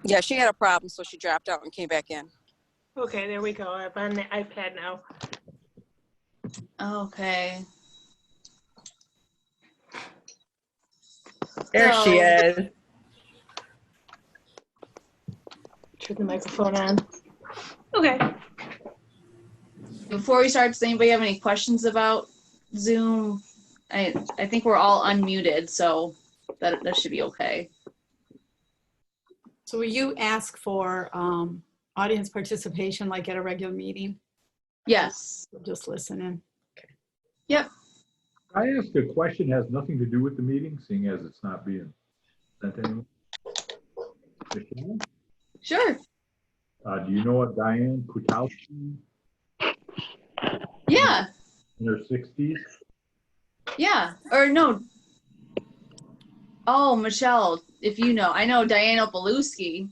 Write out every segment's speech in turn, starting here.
Yeah, she had a problem, so she dropped out and came back in. Okay, there we go. I'm on the iPad now. Okay. There she is. Turn the microphone on. Okay. Before we start, does anybody have any questions about Zoom? I think we're all unmuted, so that should be okay. So will you ask for audience participation like at a regular meeting? Yes. Just listen in. Yep. I ask a question has nothing to do with the meeting, seeing as it's not being sent anymore. Sure. Do you know what Diane Kwiatkowski Yeah. in her 60s? Yeah. Or no. Oh, Michelle, if you know. I know Diana Beluski.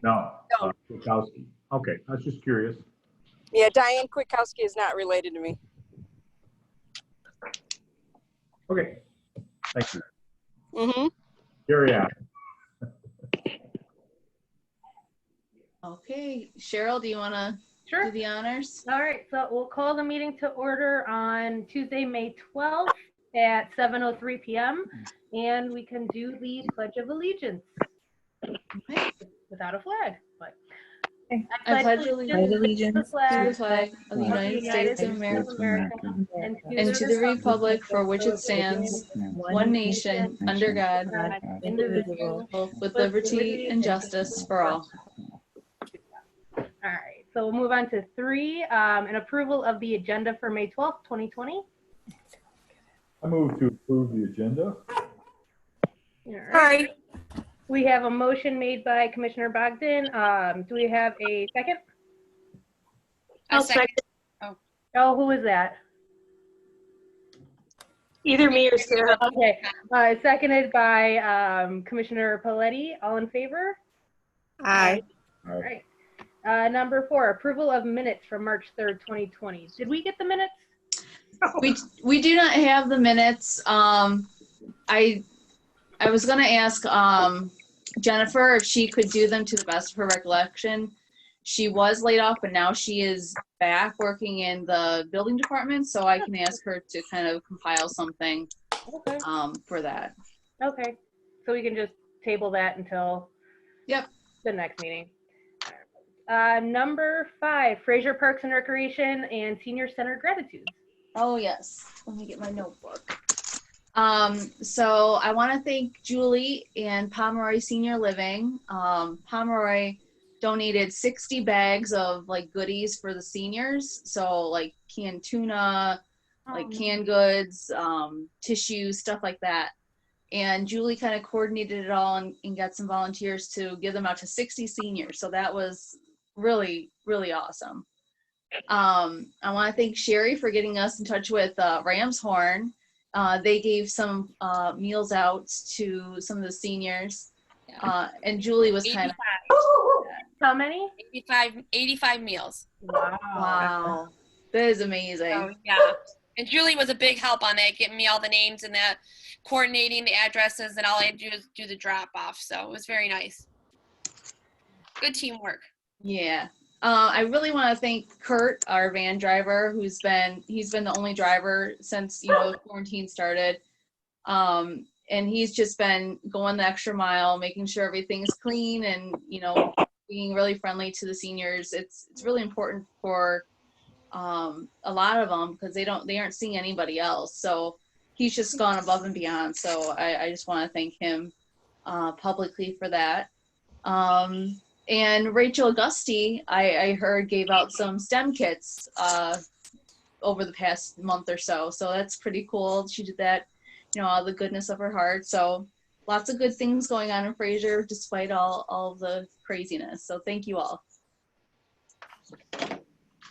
No, Kwiatkowski. Okay, I was just curious. Yeah, Diane Kwiatkowski is not related to me. Okay, thank you. Mm-hmm. Carry on. Okay. Cheryl, do you want to do the honors? All right, so we'll call the meeting to order on Tuesday, May 12th at 7:03 p.m. And we can do the Pledge of Allegiance without a flag. But I pledge allegiance to the to the flag flag of the United States of America and to the republic for which it stands, one nation, under God, indivisible, with liberty and justice for all. All right, so we'll move on to 3, an approval of the agenda for May 12th, 2020. I move to approve the agenda. All right. We have a motion made by Commissioner Bogdan. Do we have a second? I'll second. Oh, who is that? Either me or Sarah. Okay, seconded by Commissioner Paletti. All in favor? Aye. All right. Number 4, approval of minutes from March 3rd, 2020. Did we get the minutes? We do not have the minutes. I was going to ask Jennifer if she could do them to the best of her recollection. She was laid off, but now she is back working in the building department, so I can ask her to kind of compile something for that. Okay, so we can just table that until the next meeting. Number 5, Fraser Parks and Recreation and Senior Center Gratitude. Oh, yes. Let me get my notebook. So I want to thank Julie and Pomeroy Senior Living. Pomeroy donated 60 bags of like goodies for the seniors. So like canned tuna, like canned goods, tissues, stuff like that. And Julie kind of coordinated it all and got some volunteers to give them out to 60 seniors. So that was really, really awesome. I want to thank Sherry for getting us in touch with Ramshorn. They gave some meals out to some of the seniors. And Julie was kind of... How many? 85 meals. Wow. That is amazing. So, yeah. And Julie was a big help on that, getting me all the names and that, coordinating the addresses, and all I had to do was do the drop off. So it was very nice. Good teamwork. Yeah. I really want to thank Kurt, our van driver, he's been the only driver since, quarantine started. And he's just been going the extra mile, making sure everything's clean and, being really friendly to the seniors. It's really important for a lot of them because they aren't seeing anybody else. So he's just gone above and beyond. So I just want to thank him publicly for that. And Rachel Augusti, I heard, gave out some STEM kits over the past month or so. So that's pretty cool. She did that, out of the goodness of her heart. So lots of good things going on in Fraser despite all the craziness. So thank you all. All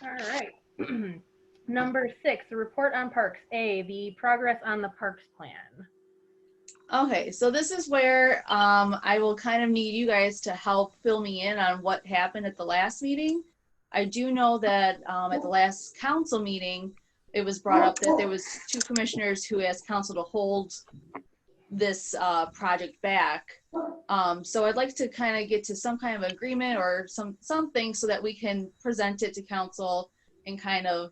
right. Number 6, the report on parks. A, the progress on the parks plan. Okay, so this is where I will kind of need you guys to help fill me in on what happened at the last meeting. I do know that at the last council meeting, it was brought up that there was 2 commissioners who asked council to hold this project back. So I'd like to kind of get to some kind of agreement or something so that we can present it to council and kind of,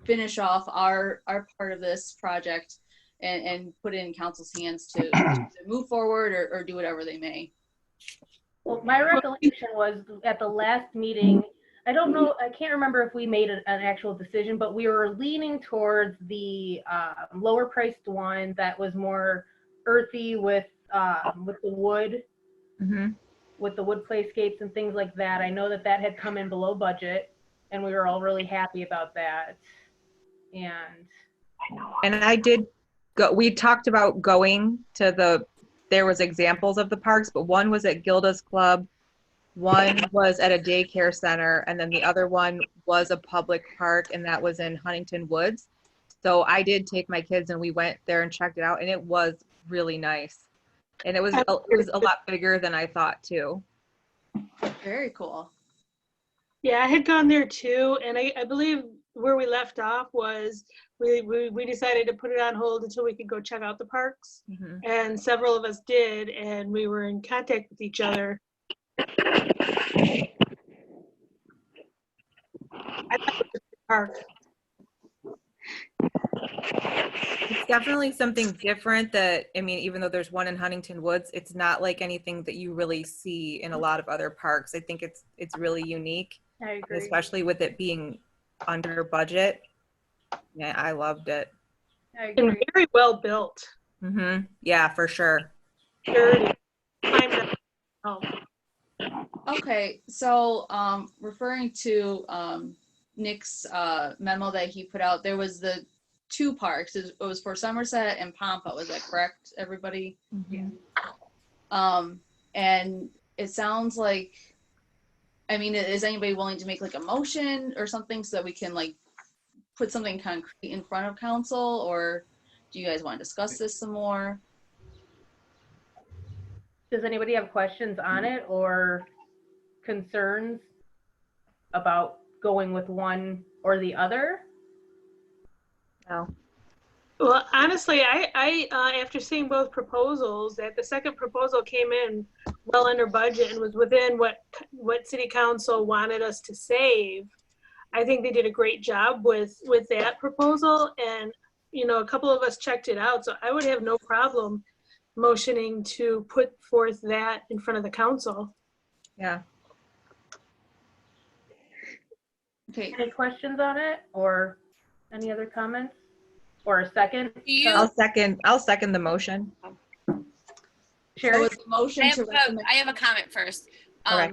finish off our part of this project and put it in council's hands to move forward or do whatever they may. Well, my recollection was at the last meeting, I don't know, I can't remember if we made an actual decision, but we were leaning towards the lower priced one that was more earthy with the wood, with the wood playscapes and things like that. I know that had come in below budget, and we were all really happy about that. And I did go, we talked about going to there was examples of the parks, but one was at Gilda's Club, one was at a daycare center, and then the other one was a public park, and that was in Huntington Woods. So I did take my kids and we went there and checked it out, and it was really nice. And it was a lot bigger than I thought too. Very cool. Yeah, I had gone there too, and I believe where we left off was we decided to put it on hold until we could go check out the parks. And several of us did, and we were in contact with each other. I thought it was a park. It's definitely something different that, I mean, even though there's one in Huntington Woods, it's not like anything that you really see in a lot of other parks. I think it's really unique, I agree. especially with it being under budget. Yeah, I loved it. I agree. And very well built. Yeah, for sure. Okay, so referring to Nick's memo that he put out, there was the 2 parks. It was for Somerset and Pampa. Was that correct, everybody? And it sounds like, I mean, is anybody willing to make like a motion or something so that we can like put something concrete in front of council, or do you guys want to discuss this some more? Does anybody have questions on it or concerns about going with one or the other? No. Well, honestly, I after seeing both proposals, that the second proposal came in well under budget and was within what city council wanted us to save. I think they did a great job with that proposal, and a couple of us checked it out, so I would have no problem motioning to put forth that in front of the council. Yeah. Okay. Any questions on it or any other comments or a second? I'll second the motion. Sherry? So it's a motion to recommend. I have a comment first. Okay.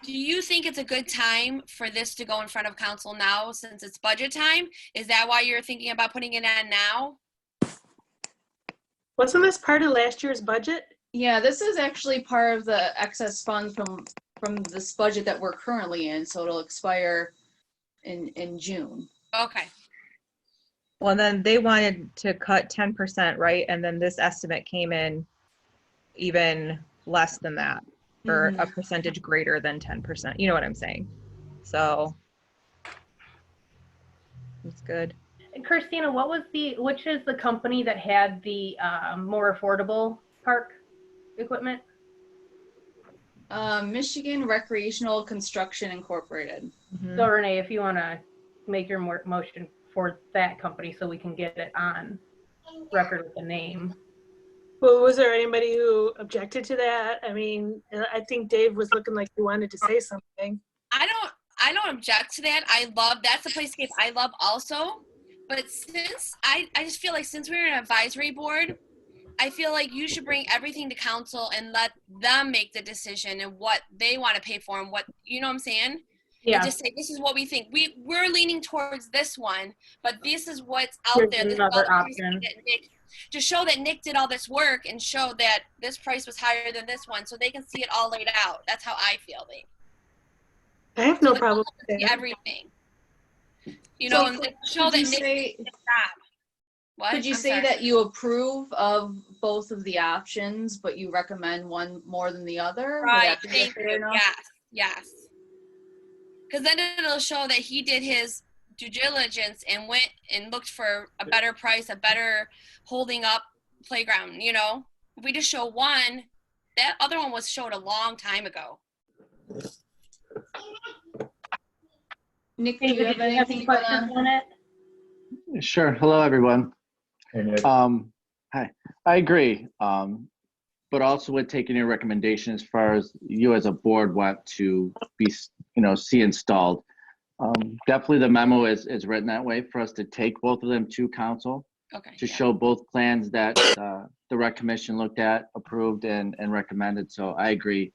Do you think it's a good time for this to go in front of council now since it's budget time? Is that why you're thinking about putting it on now? Wasn't this part of last year's budget? Yeah, this is actually part of the excess funds from this budget that we're currently in, so it'll expire in June. Okay. Well, then they wanted to cut 10%, right? And then this estimate came in even less than that, or a percentage greater than 10%. You know what I'm saying? So it's good. And Christina, which is the company that had the more affordable park equipment? Michigan Recreational Construction Incorporated. So Renee, if you want to make your motion for that company so we can get it on record with the name. Well, was there anybody who objected to that? I mean, I think Dave was looking like he wanted to say something. I don't object to that. That's a playscape I love also. But since I just feel like since we're an advisory board, I feel like you should bring everything to council and let them make the decision and what they want to pay for and what, you know what I'm saying? Yeah. And just say, this is what we think. We're leaning towards this one, but this is what's out Here's there. This is another all the option. that Nick, to show that Nick did all this work and show that this price was higher than this one so they can see it all laid out. That's how I feel. I have no So problem with see that. everything. You know, and show that Nick did his job. What? Could you I'm say sorry. that you approve of both of the options, but you recommend one more than the other? Would Right, that be thank fair you. enough? Yes. Because then it'll show that he did his due diligence and went and looked for a better price, a better holding up playground, you know? If we just show one, that other one was showed a long time ago. Nick, do you David, have did you have anything any you questions wanna? on it? Sure. Hello, everyone. And it, Hi. I agree. But also with taking your recommendation as far as you as a board want to be, see installed. Definitely the memo is written that way for us to take both of them to council Okay. to yeah. show both plans that the rec commission looked at, approved, and recommended. So I agree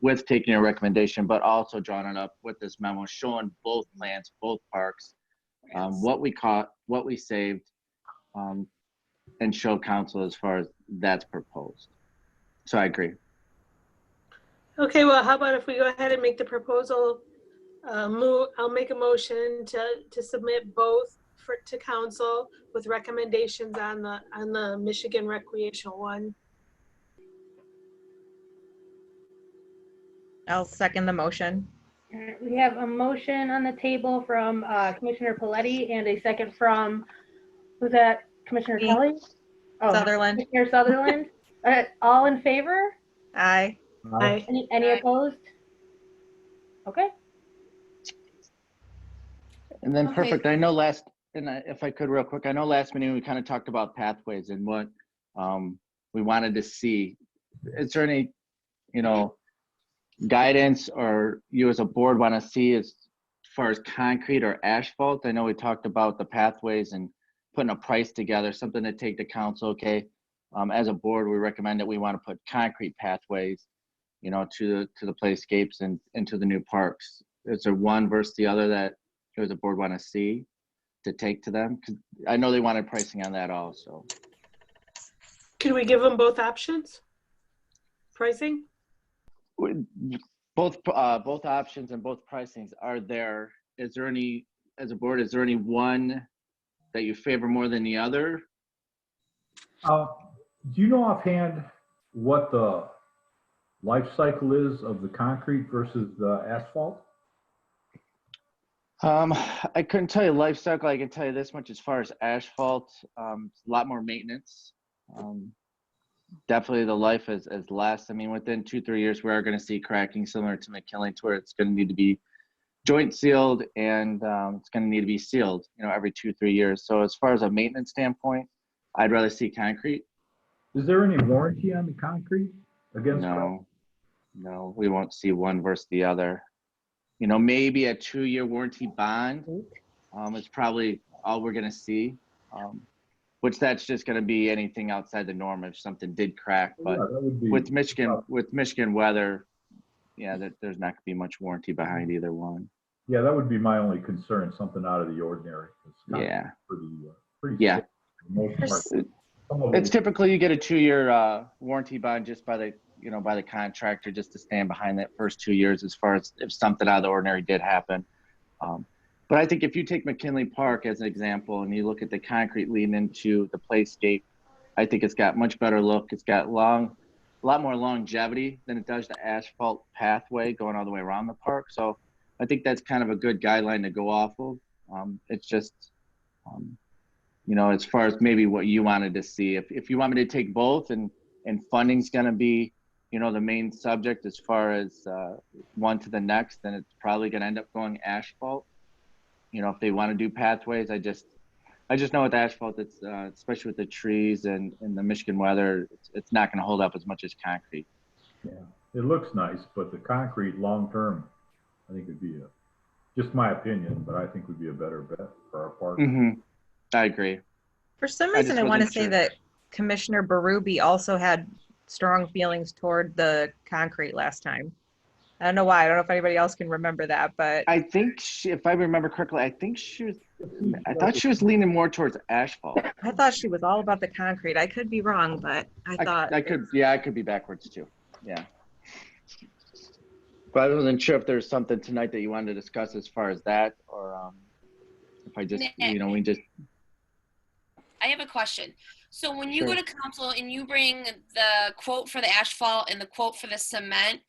with taking your recommendation, but also drawing it up with this memo, showing both plans, both parks, what we caught, what we saved, and show council as far as that's proposed. So I agree. Okay, well, how about if we go ahead and make the proposal, I'll make a motion to submit both to council with recommendations on the Michigan recreational one. I'll second the motion. All right, we have a motion on the table from Commissioner Paletti and a second from, was that Commissioner Me. Kelly? Oh, Sutherland. Commissioner Sutherland. All in favor? Aye. Aye. Any opposed? Okay. And then Okay. perfect. If I could real quick, I know last meeting we kind of talked about pathways and what we wanted to see. Is there any, guidance or you as a board want to see as far as concrete or asphalt? I know we talked about the pathways and putting a price together, something to take to council. Okay, as a board, we recommend that we want to put concrete pathways, to the playscapes and into the new parks. Is there one versus the other that you as a board want to see to take to them? 'Cause I know they wanted pricing on that also. Can we give them both options? Pricing? Both options and both pricings are there. Is there any, as a board, is there any one that you favor more than the other? do you know offhand what the life cycle is of the concrete versus the asphalt? I couldn't tell you life cycle. I can tell you this much as far as asphalt, a lot more maintenance. Definitely the life is less. I mean, within 2-3 years, we are going to see cracking similar to McKinley, to where it's going to need to be joint sealed and it's going to need to be sealed, every 2-3 years. So as far as a maintenance standpoint, I'd rather see concrete. Is there any warranty on the concrete against crack? No, we won't see one versus the other. Maybe a 2-year warranty bond is probably all we're going to see. Which that's just going to be anything outside the norm if something did crack. But with Michigan weather, there's not going to be much warranty behind either one. Yeah, that would be my only concern, something out of the ordinary. Yeah. Pretty Yeah. safe for the most part. Some of It's them- typically you get a 2-year warranty bond just by the contractor, just to stand behind that first 2 years as far as if something out of the ordinary did happen. But I think if you take McKinley Park as an example and you look at the concrete leading into the playscape, I think it's got much better look. It's got a lot more longevity than it does the asphalt pathway going all the way around the park. So I think that's kind of a good guideline to go off of. It's just, as far as maybe what you wanted to see. If you want me to take both and funding's going to be, the main subject as far as one to the next, then it's probably going to end up going asphalt. If they want to do pathways, I just know with asphalt, it's especially with the trees and the Michigan weather, it's not going to hold up as much as concrete. Yeah, it looks nice, but the concrete long-term, I think would be just my opinion, but I think would be a better bet for our park. Mm-hmm. I agree. For some I reason, just I want to wasn't say sure. that Commissioner Berube also had strong feelings toward the concrete last time. I don't know why. I don't know if anybody else can remember that, but I think if I remember correctly, I thought she was leaning more towards asphalt. I thought she was all about the concrete. I could be wrong, but I thought I could be backwards too. Yeah. But I wasn't sure if there's something tonight that you wanted to discuss as far as that, or if I just, we just. I have a question. So when you Sure. go to council and you bring the quote for the asphalt and the quote for the cement,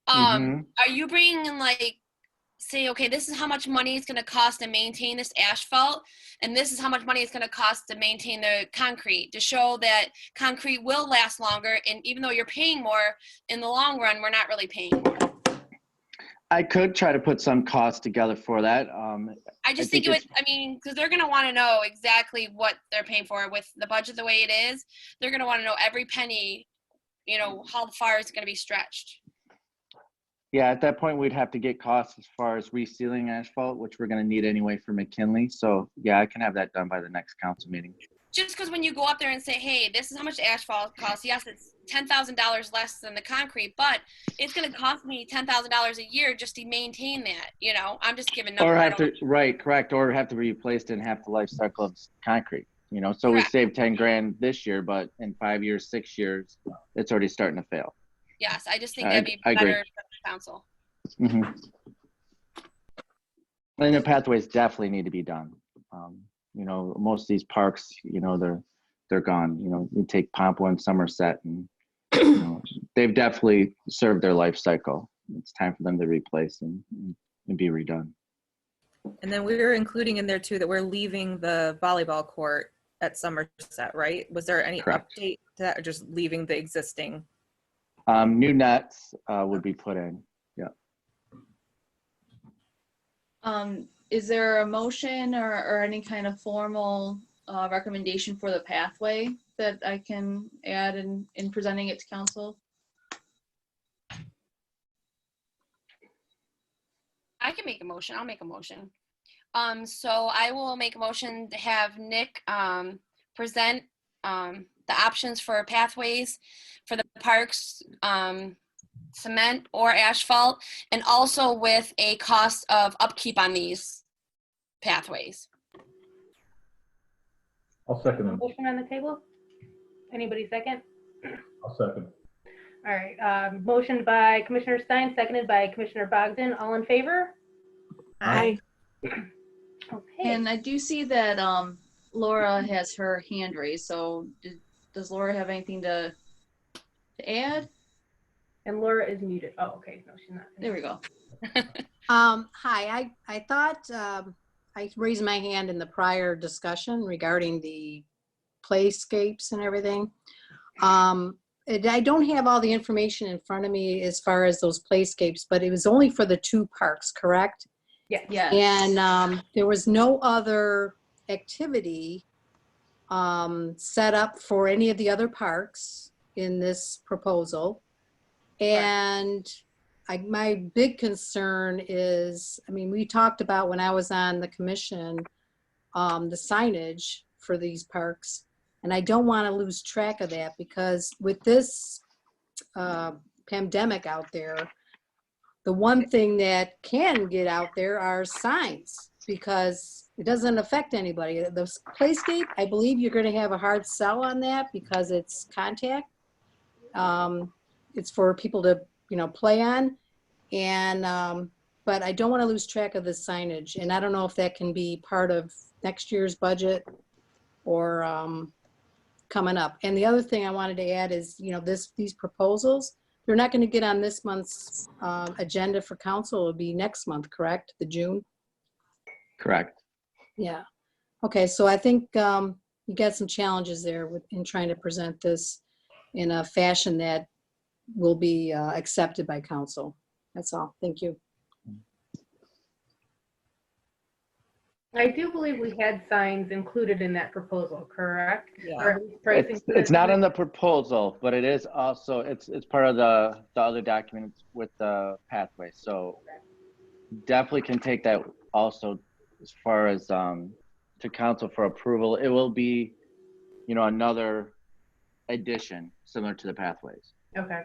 are you bringing like say, okay, this is how much money it's going to cost to maintain this asphalt, and this is how much money it's going to cost to maintain the concrete, to show that concrete will last longer, and even though you're paying more, in the long run, we're not really paying more. I could try to put some costs together for that. I just think it would, I mean, because they're going to want to know exactly what they're paying for with the budget the way it is. They're going to want to know every penny, you know, how far it's going to be stretched. Yeah, at that point, we'd have to get costs as far as resealing asphalt, which we're going to need anyway for McKinley. So yeah, I can have that done by the next council meeting. Just because when you go up there and say, hey, this is how much asphalt costs, yes, it's $10,000 less than the concrete, but it's going to cost me $10,000 a year just to maintain that. You know, I'm just giving numbers. Or have to, right, correct, or have to be replaced in half the life cycle of concrete. You know, so Correct. we saved 10 grand this year, but in 5 years, 6 years, it's already starting to fail. Yes, I just think that'd be I agree. better for the council. Mm-hmm. And the pathways definitely need to be done. You know, most of these parks, you know, they're gone. You know, you take Pompano and Somerset, and you know, they've definitely served their life cycle. It's time for them to replace and be redone. And then we were including in there too that we're leaving the volleyball court at Somerset, right? Was there any Correct. update to that, or just leaving the existing? New nets would be put in. Yeah. Is there a motion or any kind of formal recommendation for the pathway that I can add in presenting it to council? I can make a motion. I'll make a motion. So I will make a motion to have Nick present the options for pathways for the parks, cement or asphalt, and also with a cost of upkeep on these pathways. I'll second them. Motion on the table? Anybody second? I'll second. All right, motion by Commissioner Stein, seconded by Commissioner Bogdan. All in favor? Aye. Okay. And I do see that Laura has her hand raised. So does Laura have anything to add? And Laura is muted. Oh, okay. No, she's not. There we go. Hi, I thought I raised my hand in the prior discussion regarding the playscapes and everything. I don't have all the information in front of me as far as those playscapes, but it was only for the 2 parks, correct? Yeah. Yeah. And there was no other activity set up for any of the other parks in this proposal. And my big concern is, I mean, we talked about when I was on the commission, the signage for these parks. And I don't want to lose track of that, because with this pandemic out there, the one thing that can get out there are signs, because it doesn't affect anybody. The playscape, I believe you're going to have a hard sell on that because it's contact. It's for people to, you know, play on. And, but I don't want to lose track of the signage. And I don't know if that can be part of next year's budget or coming up. And the other thing I wanted to add is, you know, these proposals, they're not going to get on this month's agenda for council. It'll be next month, correct? The June? Correct. Yeah. Okay, so I think you got some challenges there in trying to present this in a fashion that will be accepted by council. That's all. Thank you. I do believe we had signs included in that proposal, correct? Yeah. Or at least pricing. It's not in the proposal, but it is also, it's part of the other documents with the pathway. So definitely can take that also as far as to council for approval. It will be, you know, another addition similar to the pathways. Okay.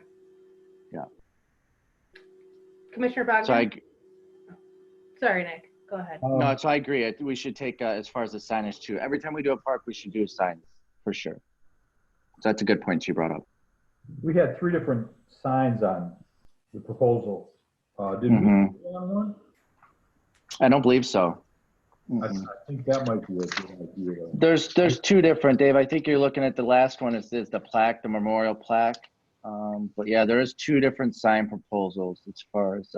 Yeah. Commissioner Bogdan? So Sorry, Nick. Go ahead. no, so I agree. We should take as far as the signage too. Every time we do a park, we should do signs for sure. So that's a good point you brought up. We had 3 different signs on the proposal. Did we Mhm. put on one? I don't believe so. I think that might be a good idea. There's 2 different, Dave. I think you're looking at the last one is the plaque, the memorial plaque. But yeah, there is 2 different sign proposals as far as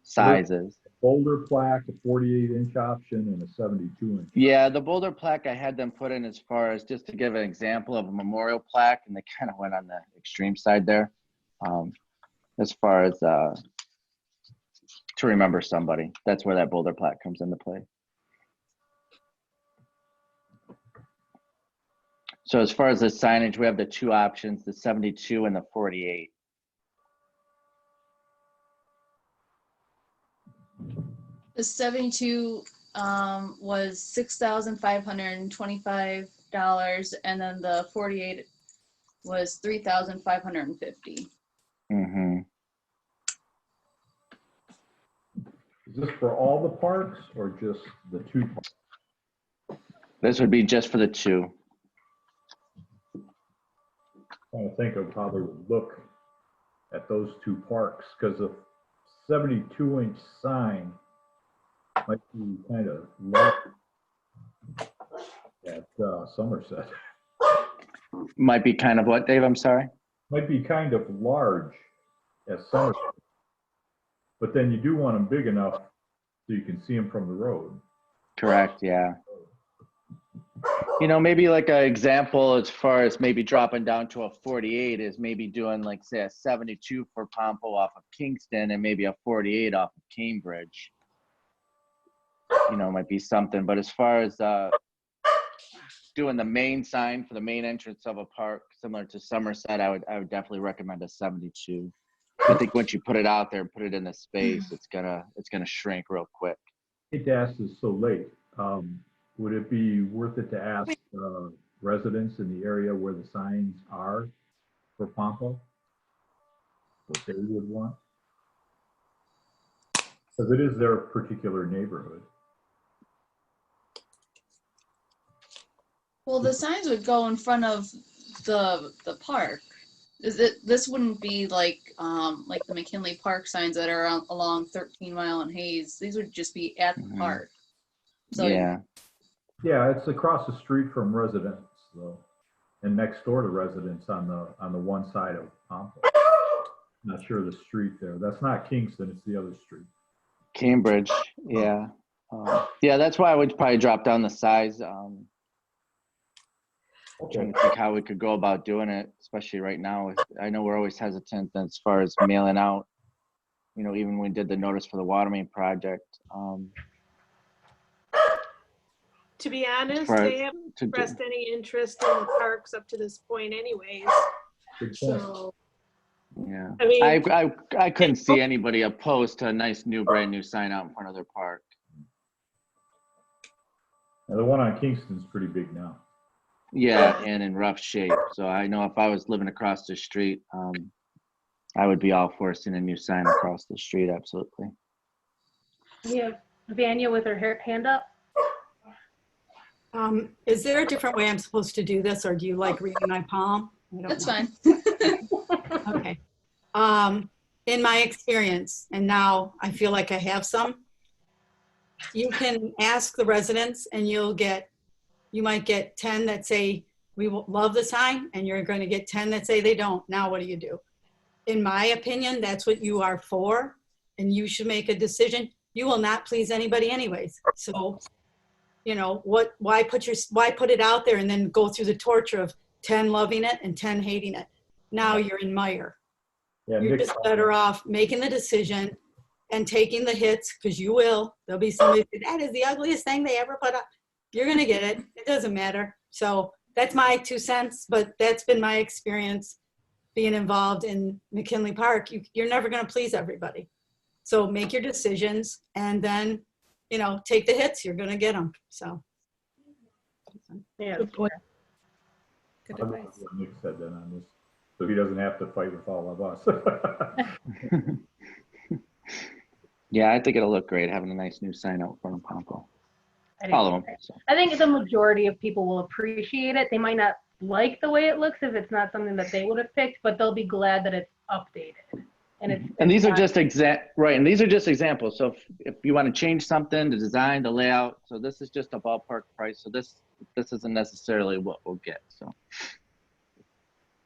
sizes. Boulder plaque, a 48-inch option, and a 72-inch. Yeah, the Boulder plaque I had them put in as far as just to give an example of a memorial plaque, and they kind of went on the extreme side there. As far as to remember somebody, that's where that Boulder plaque comes into play. So as far as the signage, we have the two options, the 72 and the 48. The 72 was $6,525, and then the 48 was $3,550. Mm-hmm. Is this for all the parks or just the 2 parks? This would be just for the 2. Trying to think of how they would look at those 2 parks, because a 72-inch sign might be kind of large at Somerset. Might be kind of what, Dave? I'm sorry. Might be kind of large at Somerset, but then you do want them big enough so you can see them from the road. Correct. Yeah. You know, maybe like an example as far as maybe dropping down to a 48 is maybe doing like, say, a 72 for Pompo off of Kingston and maybe a 48 off of Cambridge. You know, might be something. But as far as doing the main sign for the main entrance of a park, similar to Somerset, I would definitely recommend a 72. I think once you put it out there and put it in the space, it's gonna shrink real quick. I hate to ask this so late. Would it be worth it to ask residents in the area where the signs are for Pompo what they would want? Because it is their particular neighborhood. Well, the signs would go in front of the park. This wouldn't be like the McKinley Park signs that are along 13 Mile and Hayes. These would just be at the park. So yeah. Yeah, it's across the street from residents, though, and next door to residents on the one side of Pompo. Not sure the street there. That's not Kingston. It's the other street. Cambridge. Yeah. Yeah, that's why I would probably drop down the size. Trying to think how we could go about doing it, especially right now. I know we're always hesitant as far as mailing out, you know, even when we did the notice for the water main project. To be honest, they haven't expressed any interest in the parks up to this point anyways. So, yeah, I mean, I couldn't see anybody opposed to a nice new brand new sign out in front of their park. Now, the one on Kingston's pretty big now. Yeah, and in rough shape. So I know if I was living across the street, I would be all for seeing a new sign across the street. Absolutely. We have Vanya with her hand up. Is there a different way I'm supposed to do this, or do you like reading my palm? That's fine. Okay. In my experience, and now I feel like I have some, you can ask the residents and you might get 10 that say, we love the sign, and you're going to get 10 that say they don't. Now what do you do? In my opinion, that's what you are for, and you should make a decision. You will not please anybody anyways. So, you know, why put it out there and then go through the torture of 10 loving it and 10 hating it? Now you're in mire. Yeah, you're just better off making the decision and taking the hits, because you will. There'll be somebody say, that is the ugliest thing they ever put up. You're going to get it. It doesn't matter. So that's my 2 cents, but that's been my experience being involved in McKinley Park. You're never going to please everybody. So make your decisions, and then, you know, take the hits. You're going to get them. So. Yeah. Good point. Good I'll go advice. with what Nick said then on this, so he doesn't have to fight with all of us. Yeah, I think it'll look great having a nice new sign out front of Pompo. All of them. So. I think the majority of people will appreciate it. They might not like the way it looks if it's not something that they would have picked, but they'll be glad that it's updated. And these are just and these are just examples. So if you want to change something, the design, the layout, so this is just a ballpark price. So this isn't necessarily what we'll get. So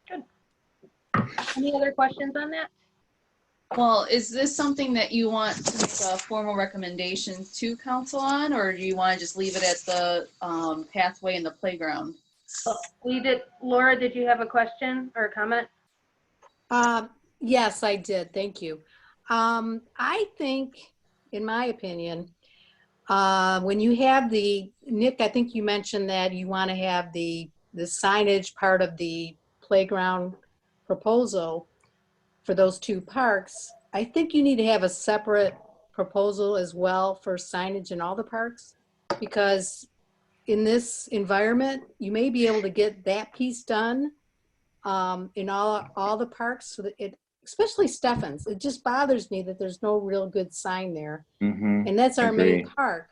good. Any other questions on that? Well, is this something that you want to make a formal recommendation to council on, or do you want to just leave it at the pathway in the playground? We did, Laura, did you have a question or a comment? Yes, I did. Thank you. I think, in my opinion, when you have Nick, I think you mentioned that you want to have the signage part of the playground proposal for those two parks. I think you need to have a separate proposal as well for signage in all the parks, because in this environment, you may be able to get that piece done in all the parks, so that especially Stephens. It just bothers me that there's no real good sign there, and that's our main park.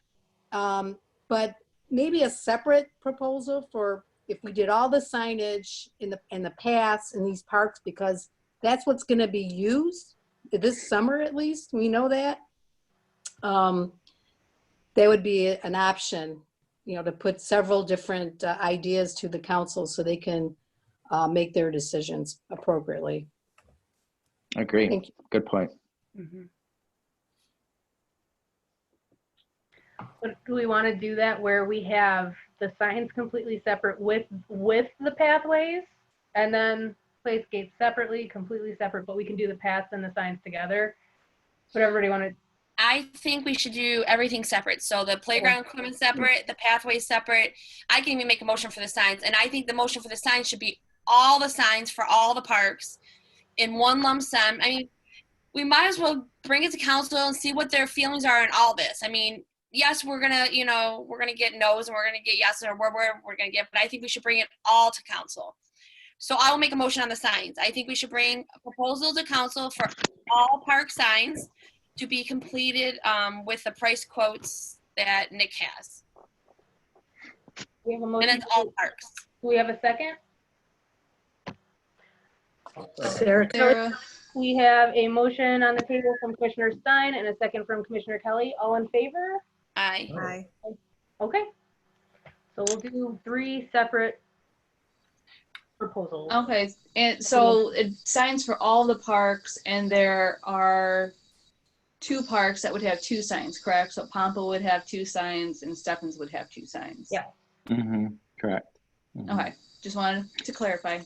But maybe a separate proposal for if we did all the signage in the paths in these parks, because that's what's going to be used this summer, at least we know that. That would be an option, to put several different ideas to the council so they can make their decisions appropriately. Agree. Thank you. Good point. But do we want to do that where we have the signs completely separate with the pathways, and then playscapes separately, completely separate, but we can do the paths and the signs together? Would everybody want to? I think we should do everything separate. So the playground equipment separate, the pathways separate. I can even make a motion for the signs. And I think the motion for the signs should be all the signs for all the parks in one lump sum. I mean, we might as well bring it to council and see what their feelings are on all this. I mean, yes, we're going to, we're going to get no's and we're going to get yes or whatever we're going to get, but I think we should bring it all to council. So I will make a motion on the signs. I think we should bring a proposal to council for all park signs to be completed with the price quotes that Nick has. We have a motion. And it's all parks. Do we have a second? Sarah. We have a motion on the table from Commissioner Stein and a second from Commissioner Kelly. All in favor? Aye. Aye. Okay. So we'll do 3 separate proposals. Okay, and so signs for all the parks, and there are 2 parks that would have 2 signs, correct? So Pompa would have 2 signs and Stephens would have 2 signs. Yeah. Correct. Okay, just wanted to clarify.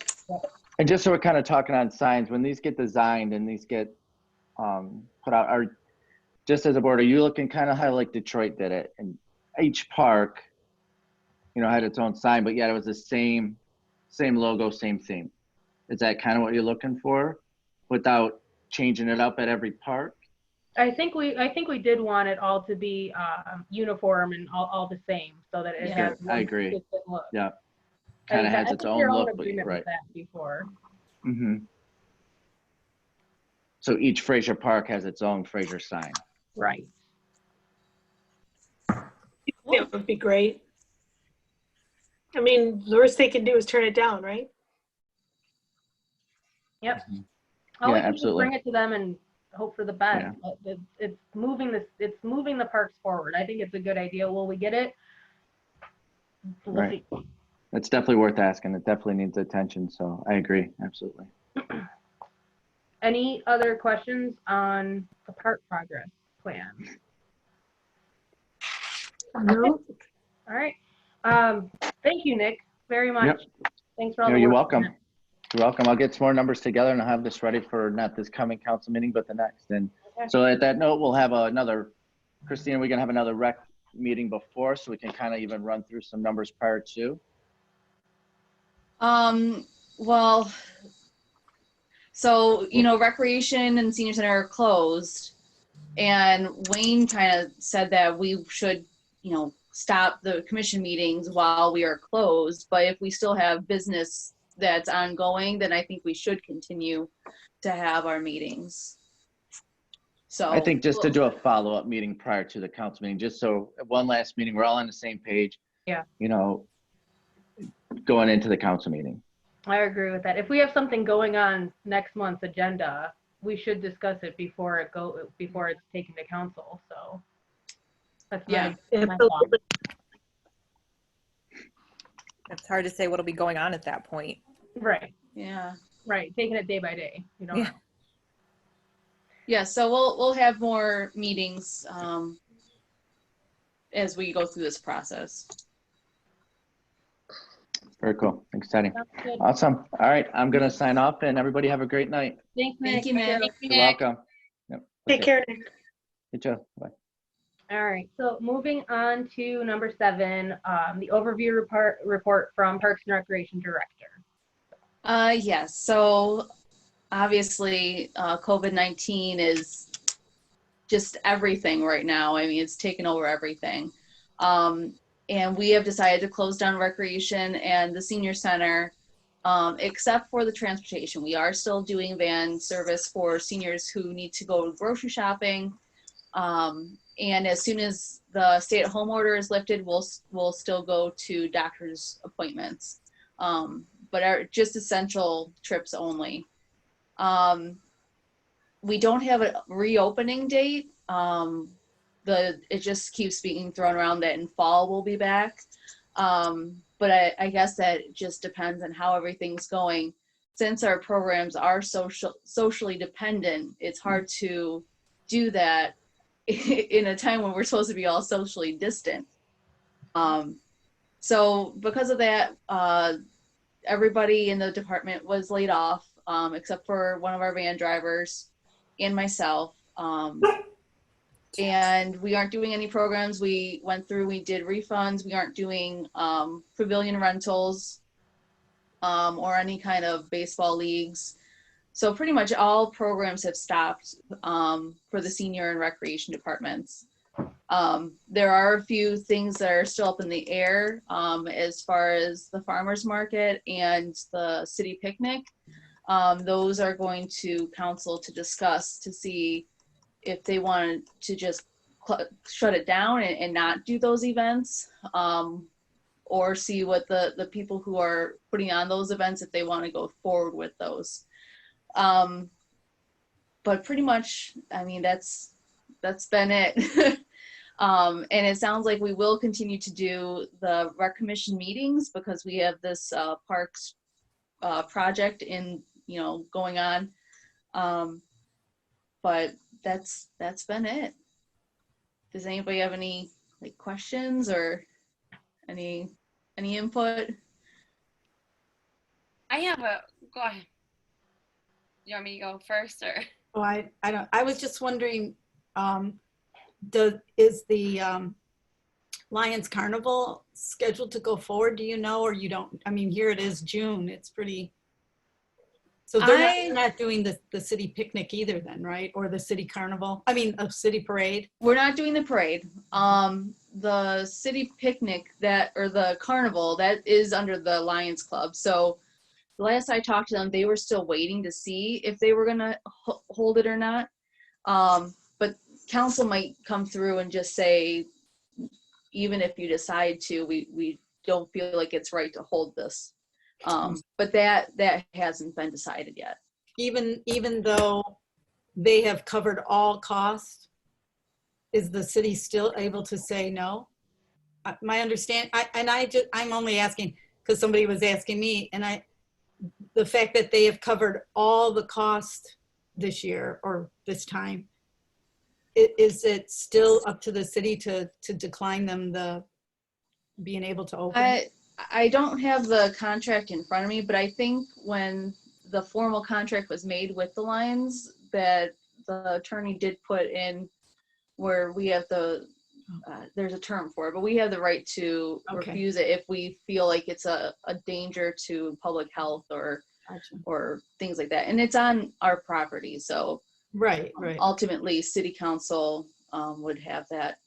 And just so we're kind of talking on signs, when these get designed and these get put out, just as a board, are you looking kind of how like Detroit did it? And each park, had its own sign, but yet it was the same logo, same theme. Is that kind of what you're looking for, without changing it up at every park? I think we did want it all to be uniform and all the same, so that it has one I agree. consistent look. Yeah. Kind of has its own look, but right. That before. So each Fraser Park has its own Fraser sign. Right. That would be great. I mean, the worst they can do is turn it down, right? Yep. Yeah, absolutely. Bring it to them and hope for the best. Yeah. It's moving the parks forward. I think it's a good idea. Will we get it? We'll see. It's definitely worth asking. It definitely needs attention. So I agree. Absolutely. Any other questions on the park progress plan? No. All right. Thank you, Nick, very much. Yep. Thanks for all the You're work. welcome. You're welcome. I'll get some more numbers together and I'll have this ready for not this coming council meeting, but the next. And so at that note, we'll have another, Christina, we're going to have another rec meeting before, so we can kind of even run through some numbers prior to. Well, so, recreation and senior center are closed, and Wayne kind of said that we should, stop the commission meetings while we are closed, but if we still have business that's ongoing, then I think we should continue to have our meetings. So I think just to do a follow-up meeting prior to the council meeting, just so one last meeting, we're all on the same page. Yeah. Going into the council meeting. I agree with that. If we have something going on next month's agenda, we should discuss it before it's taken to council. So that's my thought. It's hard to say what'll be going on at that point. Right. Yeah. Right. Taking it day by day. You don't know. Yeah, so we'll have more meetings as we go through this process. Very cool. Exciting. Sounds good. Awesome. All right. I'm going to sign off and everybody have a great night. Thanks, Nick. Thank you, Nick. You're welcome. Yep. Take Okay. care, Nick. Good job. Bye. All right, so moving on to number 7, the overview report from Parks and Recreation Director. Yes, so obviously COVID-19 is just everything right now. I mean, it's taken over everything. And we have decided to close down recreation and the senior center, except for the transportation. We are still doing van service for seniors who need to go grocery shopping. And as soon as the stay-at-home order is lifted, we'll still go to doctor's appointments, but are just essential trips only. We don't have a reopening date. It just keeps being thrown around that in fall we'll be back. But I guess that just depends on how everything's going. Since our programs are socially dependent, it's hard to do that in a time when we're supposed to be all socially distant. So because of that, everybody in the department was laid off, except for one of our van drivers and myself. And we aren't doing any programs. We did refunds. We aren't doing pavilion rentals or any kind of baseball leagues. So pretty much all programs have stopped for the senior and recreation departments. There are a few things that are still up in the air as far as the farmers market and the city picnic. Those are going to council to discuss to see if they wanted to just shut it down and not do those events, or see what the people who are putting on those events, if they want to go forward with those. But pretty much, I mean, that's been it. And it sounds like we will continue to do the rec commission meetings because we have this parks project going on. But that's been it. Does anybody have any questions or any input? Go ahead. You want me to go first or? Oh, I don't, I was just wondering, is the Lions Carnival scheduled to go forward? Do you know, or you don't? I mean, here it is June. It's pretty. So they're not doing the city picnic either then, right? Or the city carnival? I mean, a city parade? We're not doing the parade. The city picnic or the carnival, that is under the Lions Club. So the last I talked to them, they were still waiting to see if they were gonna hold it or not. But council might come through and just say, even if you decide to, we don't feel like it's right to hold this. But that hasn't been decided yet. Even though they have covered all costs, is the city still able to say no? My understand, I'm only asking because somebody was asking me, and the fact that they have covered all the cost this year or this time, is it still up to the city to decline them the being able to open? I don't have the contract in front of me, but I think when the formal contract was made with the Lions, that the attorney did put in where we have there's a term for it, but we have the right to refuse it if we feel like it's a danger to public health or things like that. And it's on our property. So right. Ultimately, city council would have that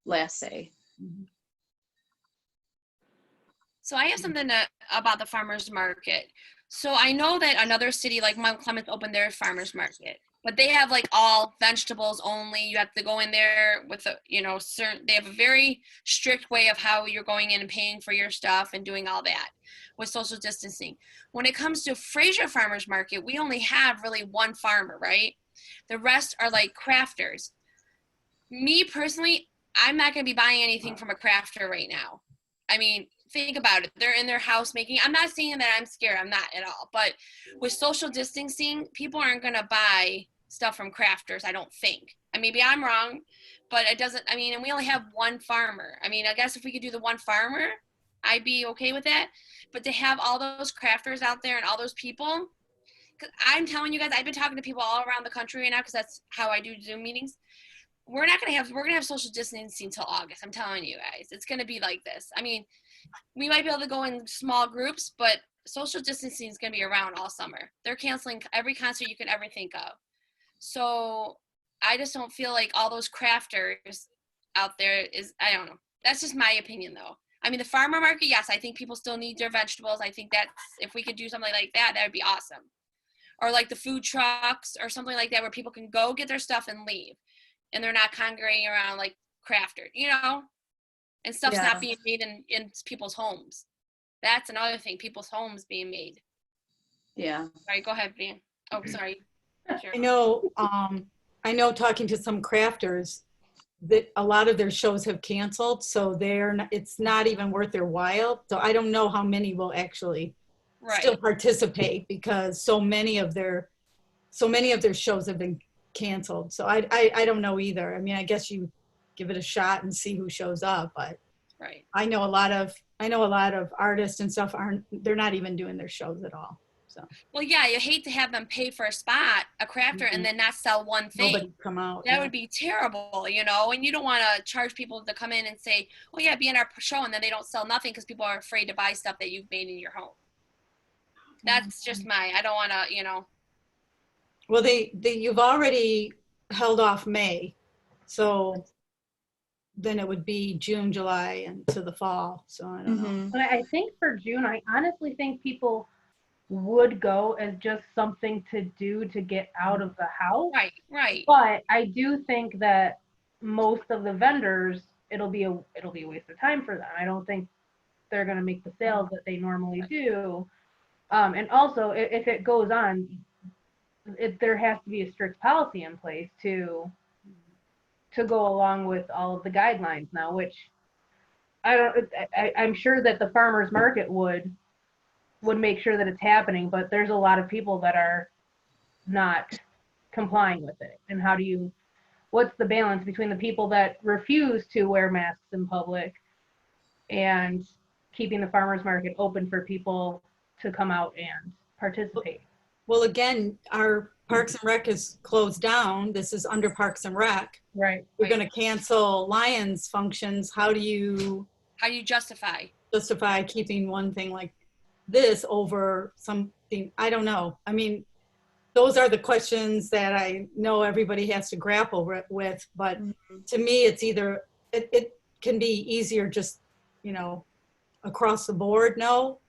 last say. Mm-hmm. So I have something about the farmers market. So I know that another city like Mount Clemens opened their farmers market, but they have all vegetables only. You have to go in there with they have a very strict way of how you're going in and paying for your stuff and doing all that with social distancing. When it comes to Fraser Farmers Market, we only have really one farmer, right? The rest are crafters. Me personally, I'm not going to be buying anything from a crafter right now. I mean, think about it. They're in their house making. I'm not saying that I'm scared. I'm not at all. But with social distancing, people aren't going to buy stuff from crafters, I don't think. And maybe I'm wrong, but it doesn't, I mean, and we only have one farmer. I mean, I guess if we could do the one farmer, I'd be okay with that. But to have all those crafters out there and all those people, 'cause I'm telling you guys, I've been talking to people all around the country right now because that's how I do Zoom meetings. We're gonna have social distancing until August. I'm telling you guys, it's gonna be like this. I mean, we might be able to go in small groups, but social distancing is gonna be around all summer. They're canceling every concert you can ever think of. So I just don't feel like all those crafters out there is, I don't know. That's just my opinion though. I mean, the farmer market, yes, I think people still need their vegetables. I think that's, if we could do something like that, that would be awesome. Or like the food trucks or something like that where people can go get their stuff and leave. And they're not congregating around like crafters, you know? And stuff's Yeah. not being made in people's homes. That's another thing, people's homes being made. Yeah. Sorry, go ahead, Van. Oh, sorry. Sure. I know talking to some crafters that a lot of their shows have canceled, so it's not even worth their while. So I don't know how many will actually still participate because so many of their shows have been canceled. So I don't know either. I mean, I guess you give it a shot and see who shows up, but I know a lot of artists and stuff they're not even doing their shows at all. So well, yeah, you hate to have them pay for a spot, a crafter, and then not sell one thing. Nobody come out. That would be terrible, you know, and you don't want to charge people to come in and say, oh yeah, be in our show, and then they don't sell nothing because people are afraid to buy stuff that you've made in your home. That's just I don't want to, you know. Well, you've already held off May, so then it would be June, July, and to the fall. So I don't know. But I think for June, I honestly think people would go as just something to do to get out of the house. Right. But I do think that most of the vendors, it'll be a waste of time for them. I don't think they're going to make the sales that they normally do. And also, if it goes on, there has to be a strict policy in place to go along with all of the guidelines now, which I'm sure that the farmers market would make sure that it's happening, but there's a lot of people that are not complying with it. And what's the balance between the people that refuse to wear masks in public and keeping the farmers market open for people to come out and participate? Well, again, our Parks and Rec is closed down. This is under Parks and Rec. Right. We're going to cancel Lions functions. How do you justify keeping one thing like this over something? I don't know. I mean, those are the questions that I know everybody has to grapple with. But to me, it's either it can be easier just, you know, across the board. No.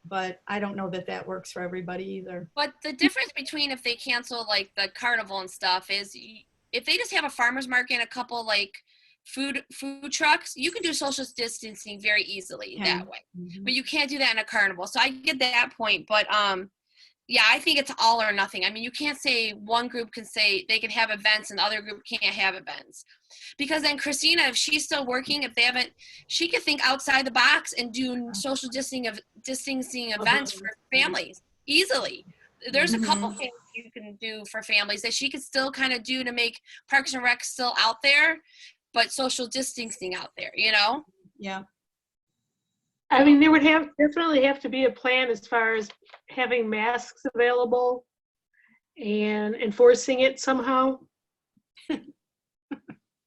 But I don't know that works for everybody either. But the difference between if they cancel like the carnival and stuff is if they just have a farmer's market and a couple like food trucks, you can do social distancing very easily that way. But you can't do that in a carnival. So I get that point. But yeah, I think it's all or nothing. I mean, you can't say one group can say they can have events and the other group can't have events. Because then Christina, if she's still working, she could think outside the box and do social distancing events for families easily. There's a couple things you can do for families that she could still kind of do to make Parks and Rec still out there, but social distancing out there, you know? Yeah. I mean, there would definitely have to be a plan as far as having masks available and enforcing it somehow.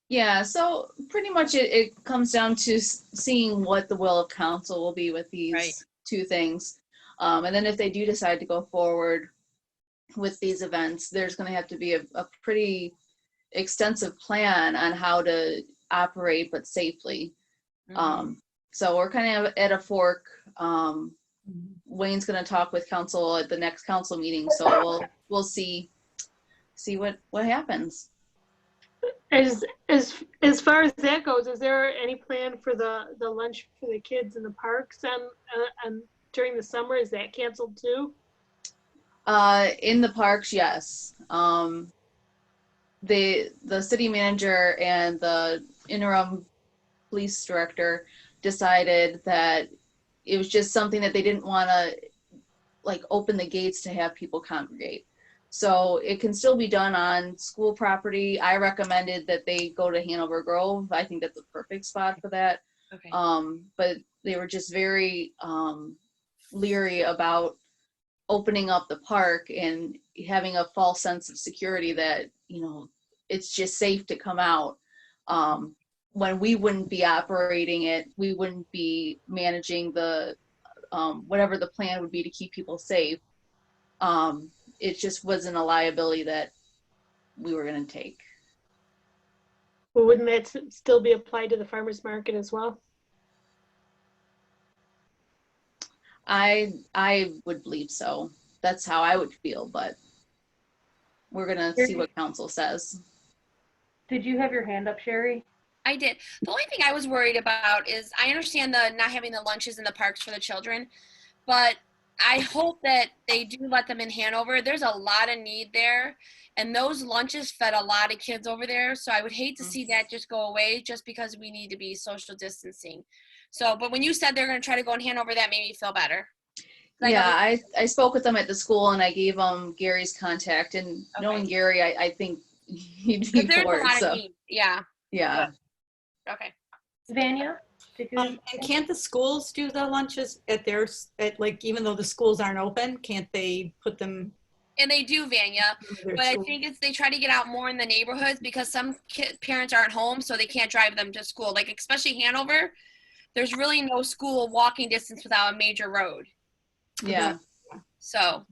Yeah, so pretty much it comes down to seeing what the will of council will be with these two things. And then if they do decide to go forward with these events, there's going to have to be a pretty extensive plan on how to operate, but safely. So we're kind of at a fork. Wayne's going to talk with council at the next council meeting, so we'll see what happens. As far as that goes, is there any plan for the lunch for the kids in the parks and during the summer? Is that canceled too? In the parks, yes. The city manager and the interim police director decided that it was just something that they didn't want to like open the gates to have people congregate. So it can still be done on school property. I recommended that they go to Hanover Grove. I think that's a perfect spot for that. Okay. But they were just very leery about opening up the park and having a false sense of security that, you know, it's just safe to come out. When we wouldn't be operating it, we wouldn't be managing the whatever the plan would be to keep people safe. It just wasn't a liability that we were going to take. Well, wouldn't that still be applied to the farmer's market as well? I would believe so. That's how I would feel, but we're going to see what council says. Did you have your hand up, Sherry? I did. The only thing I was worried about is I understand the not having the lunches in the parks for the children, but I hope that they do let them in Hanover. There's a lot of need there, and those lunches fed a lot of kids over there. So I would hate to see that just go away just because we need to be social distancing. So, but when you said they're going to try to go in Hanover, that made me feel better. Yeah, I spoke with them at the school and I gave them Gary's contact, and knowing Gary, I think he'd be there's for a it. lot So of need. Yeah. yeah. Okay. Vanya? And can't the schools do the lunches at like, even though the schools aren't open, can't they put them? And they do, Vanya, but I think they try to get out more in the neighborhoods because some parents aren't home, so they can't drive them to school. Like, especially Hanover, there's really no school walking distance without a major road. Yeah. So.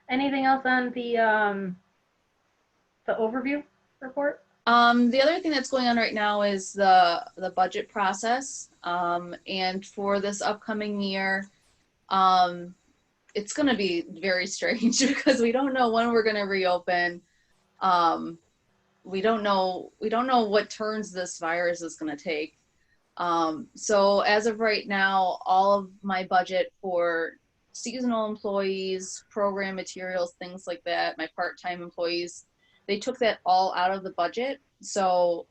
Anything else on the overview report? The other thing that's going on right now is the budget process. And for this upcoming year, it's going to be very strange because we don't know when we're going to reopen. We don't know what turns this virus is going to take. So as of right now, all of my budget for seasonal employees, program materials, things like that, my part-time employees, they took that all out of the budget. So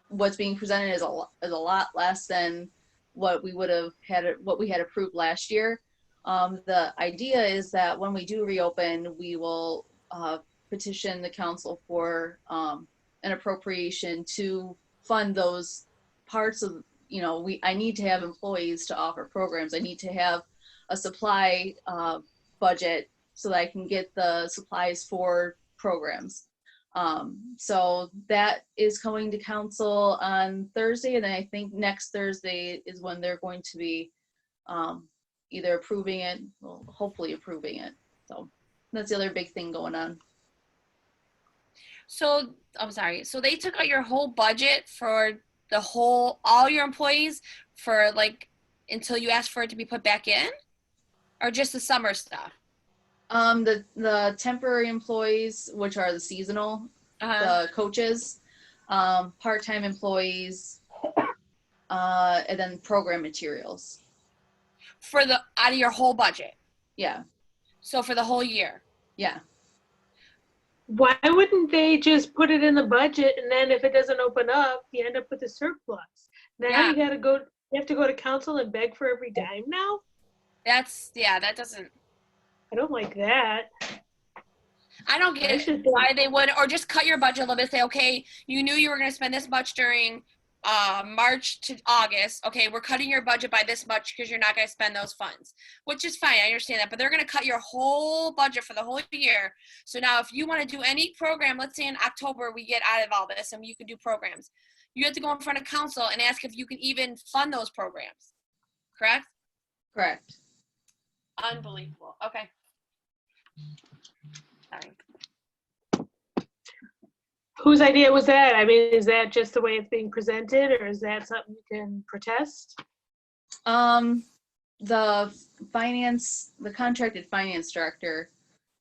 what's being presented is a lot less than what we would have had, what we had approved last year. The idea is that when we do reopen, we will petition the council for an appropriation to fund those parts of, you know, I need to have employees to offer programs. I need to have a supply budget so that I can get the supplies for programs. So that is coming to council on Thursday, and then I think next Thursday is when they're going to be either approving it, well, hopefully approving it. So that's the other big thing going on. So I'm sorry. So they took out your whole budget for all your employees for like until you asked for it to be put back in, or just the summer stuff? The temporary employees, which are the seasonal, the coaches, part-time employees, and then program materials. Out of your whole budget? Yeah. So for the whole year? Yeah. Why wouldn't they just put it in the budget, and then if it doesn't open up, you end up with a surplus? Now you have to go to council and beg for every dime now? That doesn't. I don't like that. I don't get why they would, or just cut your budget a little bit. Say, okay, you knew you were going to spend this much during March to August. Okay, we're cutting your budget by this much because you're not going to spend those funds, which is fine. I understand that, but they're going to cut your whole budget for the whole year. So now, if you want to do any program, let's say in October we get out of all this and you can do programs, you have to go in front of council and ask if you can even fund those programs. Correct? Correct. Unbelievable. Okay. Sorry. Whose idea was that? I mean, is that just the way it's being presented, or is that something you can protest? The contracted finance director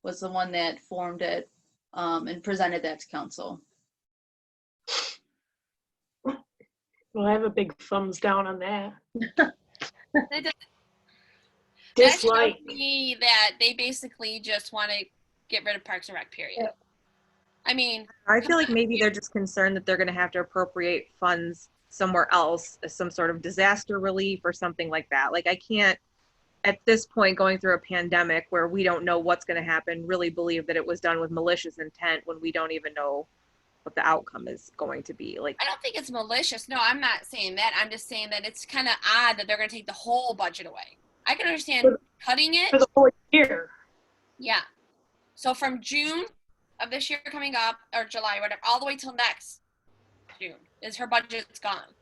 was the one that formed it and presented that to council. Well, I have a big thumbs down on that. That shows me that they basically just want to get rid of Parks and Rec, period. I mean, I feel like maybe they're just concerned that they're going to have to appropriate funds somewhere else as some sort of disaster relief or something like that. Like I can't, at this point, going through a pandemic where we don't know what's going to happen, really believe that it was done with malicious intent when we don't even know what the outcome is going to be. Like, I don't think it's malicious. No, I'm not saying that. I'm just saying that it's kind of odd that they're going to take the whole budget away. I can understand cutting For it. the whole year. Yeah. So from June of this year coming up, or July, whatever, all the way till next June is her budget's gone.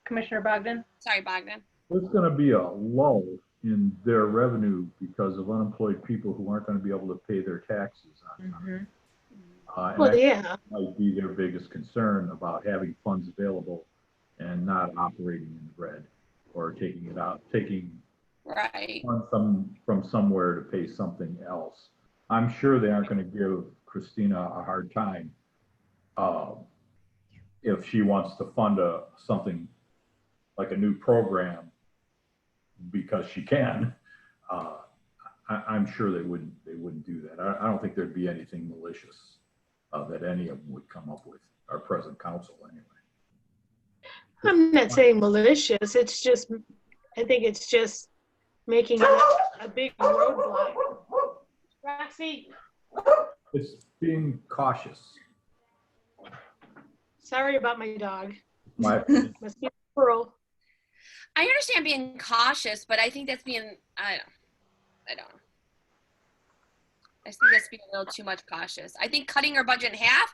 Commissioner Bogdan? Sorry, Bogdan. There's going to be a lull in their revenue because of unemployed people who aren't going to be able to pay their taxes on time. And Well, that yeah. might be their biggest concern about having funds available and not operating in the red or taking it out, taking Right. funds from somewhere to pay something else. I'm sure they aren't going to give Christina a hard time if she wants to fund something like a new program because she can. I'm sure they wouldn't do that. I don't think there'd be anything malicious that any of them would come up with, our present council anyway. I'm not saying malicious. It's just, I think it's just making it a big roadblock. Roxy, It's being cautious. sorry about my dog. My opinion. Must be a squirrel. I understand being cautious, but I think that's being, I don't know. I think that's being a little too much cautious. I think cutting her budget in half,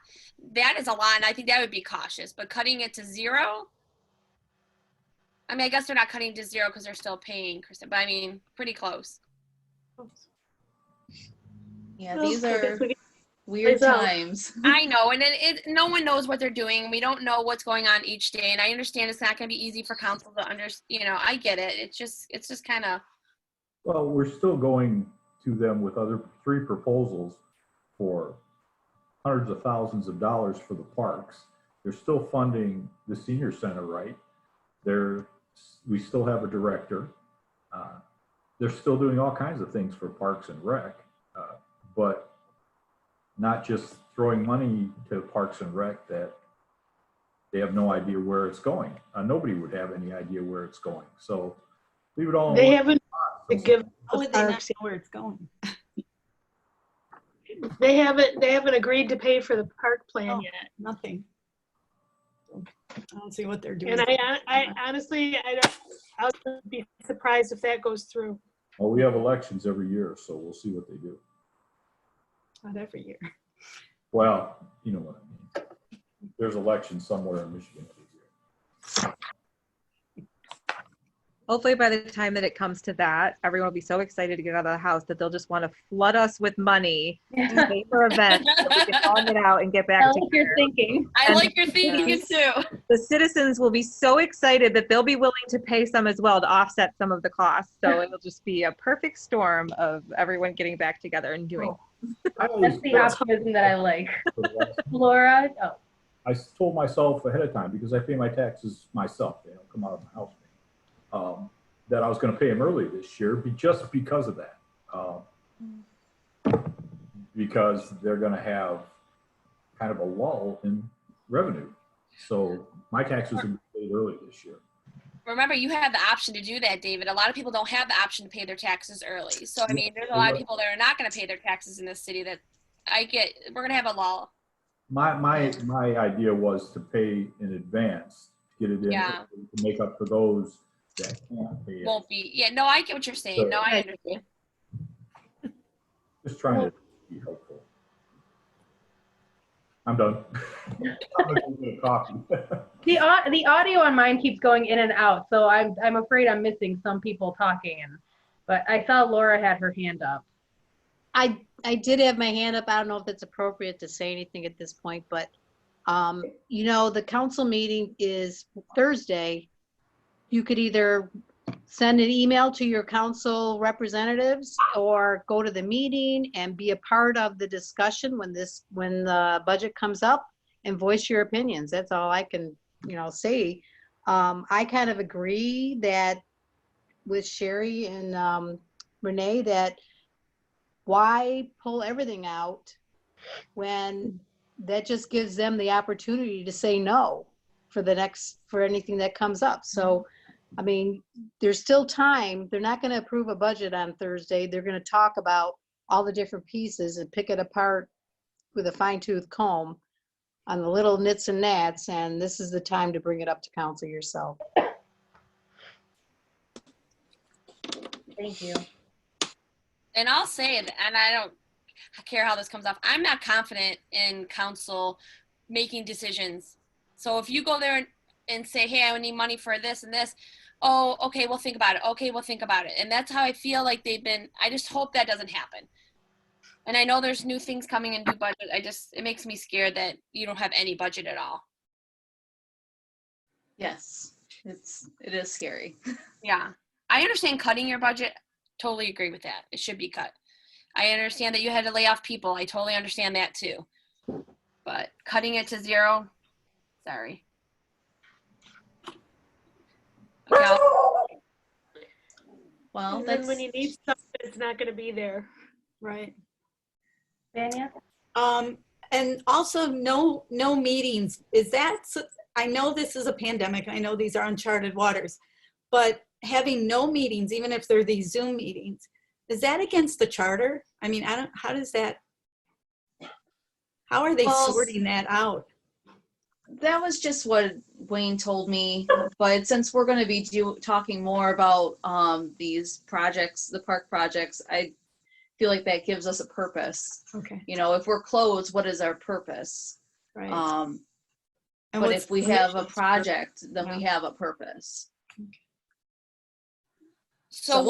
that is a lot, and I think that would be cautious. But cutting it to zero, I mean, I guess they're not cutting to zero because they're still paying, Kristen, but I mean, pretty close. Yeah, Well, these I guess are we can weird plays out. times. I know, and no one knows what they're doing. We don't know what's going on each day, and I understand it's not going to be easy for council to understand. You know, I get it. It's just kind of. Well, we're still going to them with other 3 proposals for hundreds of thousands of dollars for the parks. They're still funding the senior center, right? We still have a director. They're still doing all kinds of things for Parks and Rec, but not just throwing money to Parks and Rec that they have no idea where it's going. Nobody would have any idea where it's going. So leave it all. They haven't given How the would they not parks. know where it's going? They haven't agreed to pay for the park plan Oh. yet. Nothing. I don't see what they're doing. And I honestly, I'll be surprised if that goes through. Well, we have elections every year, so we'll see what they do. Not every year. Well, you know what I mean. There's elections somewhere in Michigan every year. hopefully by the time that it comes to that, everyone will be so excited to get out of the house that they'll just want to flood us with money to pay for events so we can all get out and get back I like together. your thinking. I like your thinking too. The citizens will be so excited that they'll be willing to pay some as well to offset some of the costs. So it'll just be a perfect storm of everyone getting back together and doing. That's the optimism that I like. Laura? Oh. I told myself ahead of time, because I pay my taxes myself, they don't come out of my house, that I was going to pay them early this year, just because of that. Because they're going to have kind of a lull in revenue. So my taxes will be paid early this year. Remember, you have the option to do that, David. A lot of people don't have the option to pay their taxes early. So, I mean, there's a lot of people that are not going to pay their taxes in this city that I get. We're going to have a lull. My idea was to pay in advance, get it in Yeah. to make up for those that can't pay it. Won't be. Yeah, no, I get what you're saying. No, I understand. Just trying to be helpful. I'm done. I'm gonna go get a coffee. The audio on mine keeps going in and out, so I'm afraid I'm missing some people talking. But I saw Laura had her hand up. I did have my hand up. I don't know if it's appropriate to say anything at this point, but you know, the council meeting is Thursday. You could either send an email to your council representatives or go to the meeting and be a part of the discussion when the budget comes up and voice your opinions. That's all I can, say. I kind of agree that with Sherry and Renee that why pull everything out when that just gives them the opportunity to say no. for for anything that comes up. So, I mean, there's still time. They're not going to approve a budget on Thursday. They're going to talk about all the different pieces and pick it apart with a fine tooth comb on the little nits and gnats. And this is the time to bring it up to council yourself. Thank you. And I'll say it, and I don't care how this comes off. I'm not confident in council making decisions. So if you go there and say, hey, I need money for this and this, oh, okay, we'll think about it. Okay, we'll think about it. And that's how I feel like they've been. I just hope that doesn't happen. And I know there's new things coming in new budget. It makes me scared that you don't have any budget at all. Yes, it is scary. Yeah. I understand cutting your budget. Totally agree with that. It should be cut. I understand that you had to lay off people. I totally understand that too. But cutting it to zero, sorry. Okay, Well, And then when you need something, it's not going to be there. Right. Vanya? And also no meetings. Is that, I know this is a pandemic. I know these are uncharted waters, but having no meetings, even if they're these Zoom meetings, is that against the charter? I mean, how does that, how are they sorting that out? That was just what Wayne told me, but since we're going to be talking more about these projects, the park projects, I feel like that gives us a purpose. Okay. You know, if we're closed, what is our purpose? Right. But if we have a project, then we have a purpose. Okay. So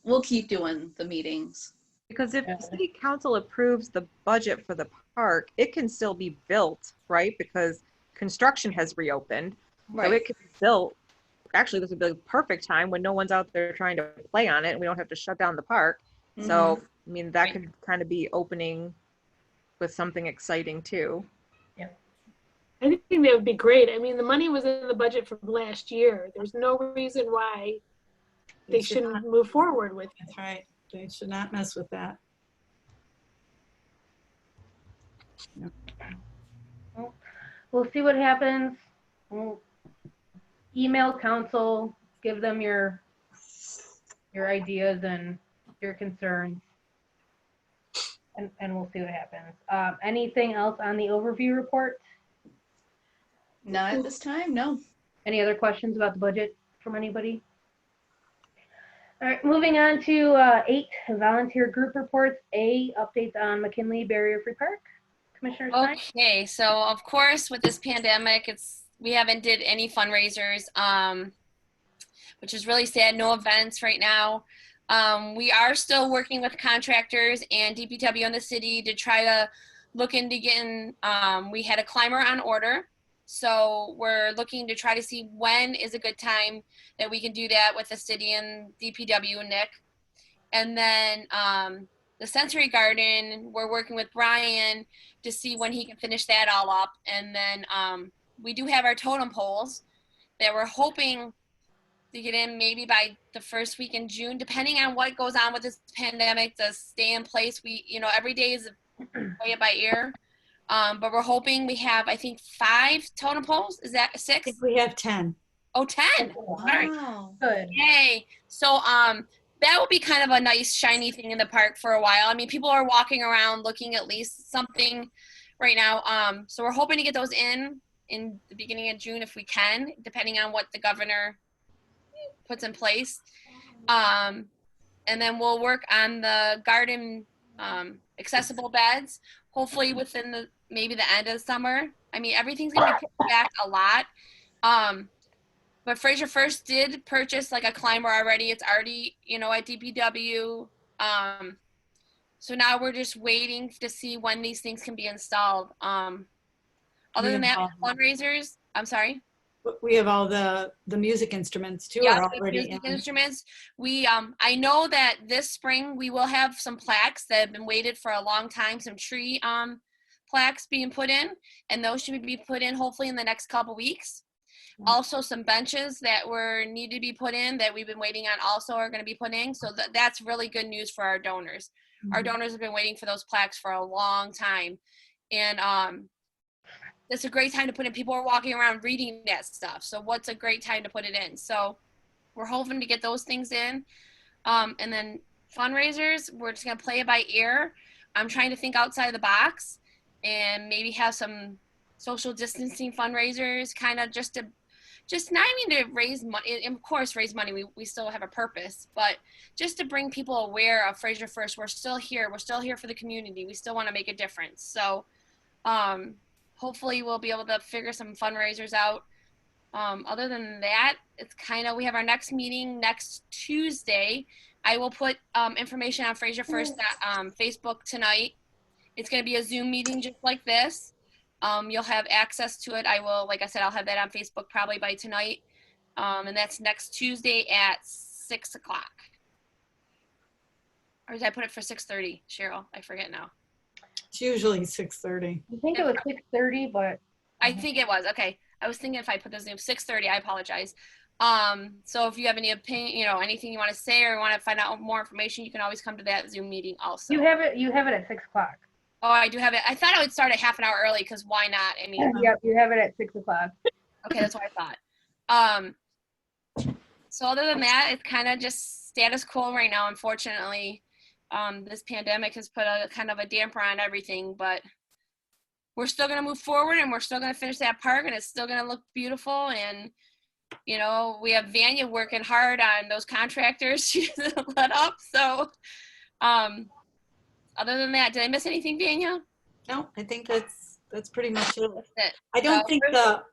we'll keep doing the meetings. Because if city council approves the budget for the park, it can still be built, right? Because construction has reopened. Right. So it can be built. Actually, this would be the perfect time when no one's out there trying to play on it and we don't have to shut down the park. Mm-hmm. So, I mean, that could kind of be opening with something exciting too. Yeah. I think that would be great. I mean, the money was in the budget from last year. There's no reason why they shouldn't move forward with it. That's right. They should not mess with that. We'll see what happens. We'll email council, give them your ideas and your concerns, and we'll see what happens. Anything else on the overview report? Not at this time, no. Any other questions about the budget from anybody? All right, moving on to 8 volunteer group reports. A, updates on McKinley Barrier Free Park. Commissioner Stein? Okay, so of course with this pandemic, we haven't did any fundraisers, which is really sad. No events right now. We are still working with contractors and DPW in the city to try to look into getting, we had a climber on order. So we're looking to try to see when is a good time that we can do that with the city and DPW and Nick. And then the sensory garden, we're working with Brian to see when he can finish that all up. And then we do have our totem poles that we're hoping to get in maybe by the first week in June, depending on what goes on with this pandemic to stay in place. We, every day is play it by ear. But we're hoping we have, I think, 5 totem poles. Is that 6? I think we have 10. Oh, 10. Wow. All right. Good. Yay. So that would be kind of a nice shiny thing in the park for a while. I mean, people are walking around looking at least something right now. So we're hoping to get those in the beginning of June if we can, depending on what the governor puts in place. And then we'll work on the garden accessible beds, hopefully within maybe the end of the summer. I mean, everything's gonna be pushed back a lot. But Fraser first did purchase like a climber already. It's already, at DPW. So now we're just waiting to see when these things can be installed. Other than that, fundraisers, I'm sorry. We have all the music instruments too. Yeah, are the already music in. instruments. We I know that this spring we will have some plaques that have been waited for a long time, some tree plaques being put in, and those should be put in hopefully in the next couple weeks. Also some benches that need to be put in that we've been waiting on also are going to be put in. So that's really good news for our donors. Our donors have been waiting for those plaques for a long time. And that's a great time to put in. People are walking around reading that stuff. So what's a great time to put it in? So we're hoping to get those things in. And then fundraisers, we're just going to play it by ear. I'm trying to think outside of the box and maybe have some social distancing fundraisers, kind of just not even to raise money, of course, raise money. We still have a purpose, but just to bring people aware of Fraser First. We're still here. We're still here for the community. We still want to make a difference. So hopefully we'll be able to figure some fundraisers out. Other than that, it's kind of, we have our next meeting next Tuesday. I will put information on Fraser First Facebook tonight. It's going to be a Zoom meeting just like this. You'll have access to it. I will, like I said, I'll have that on Facebook probably by tonight. And that's next Tuesday at 6 o'clock. Or did I put it for 6:30, Cheryl? I forget now. It's usually 6:30. I think it was 6:30, but I think it was. Okay. I was thinking if I put the Zoom 6:30, I apologize. So if you have any opinion, anything you want to say or want to find out more information, you can always come to that Zoom meeting also. you have it at 6 o'clock. Oh, I do have it. I thought I would start a half an hour early because why not? I mean, Yep, you have it at 6 o'clock. okay, that's what I thought. So other than that, it's kind of just status quo right now, unfortunately. This pandemic has put a kind of a damper on everything, but we're still going to move forward and we're still going to finish that park and it's still going to look beautiful. And, we have Vanya working hard on those contractors she's let up. So, other than that, did I miss anything, Vanya? No, I think that's pretty much it. That's it. I don't So, think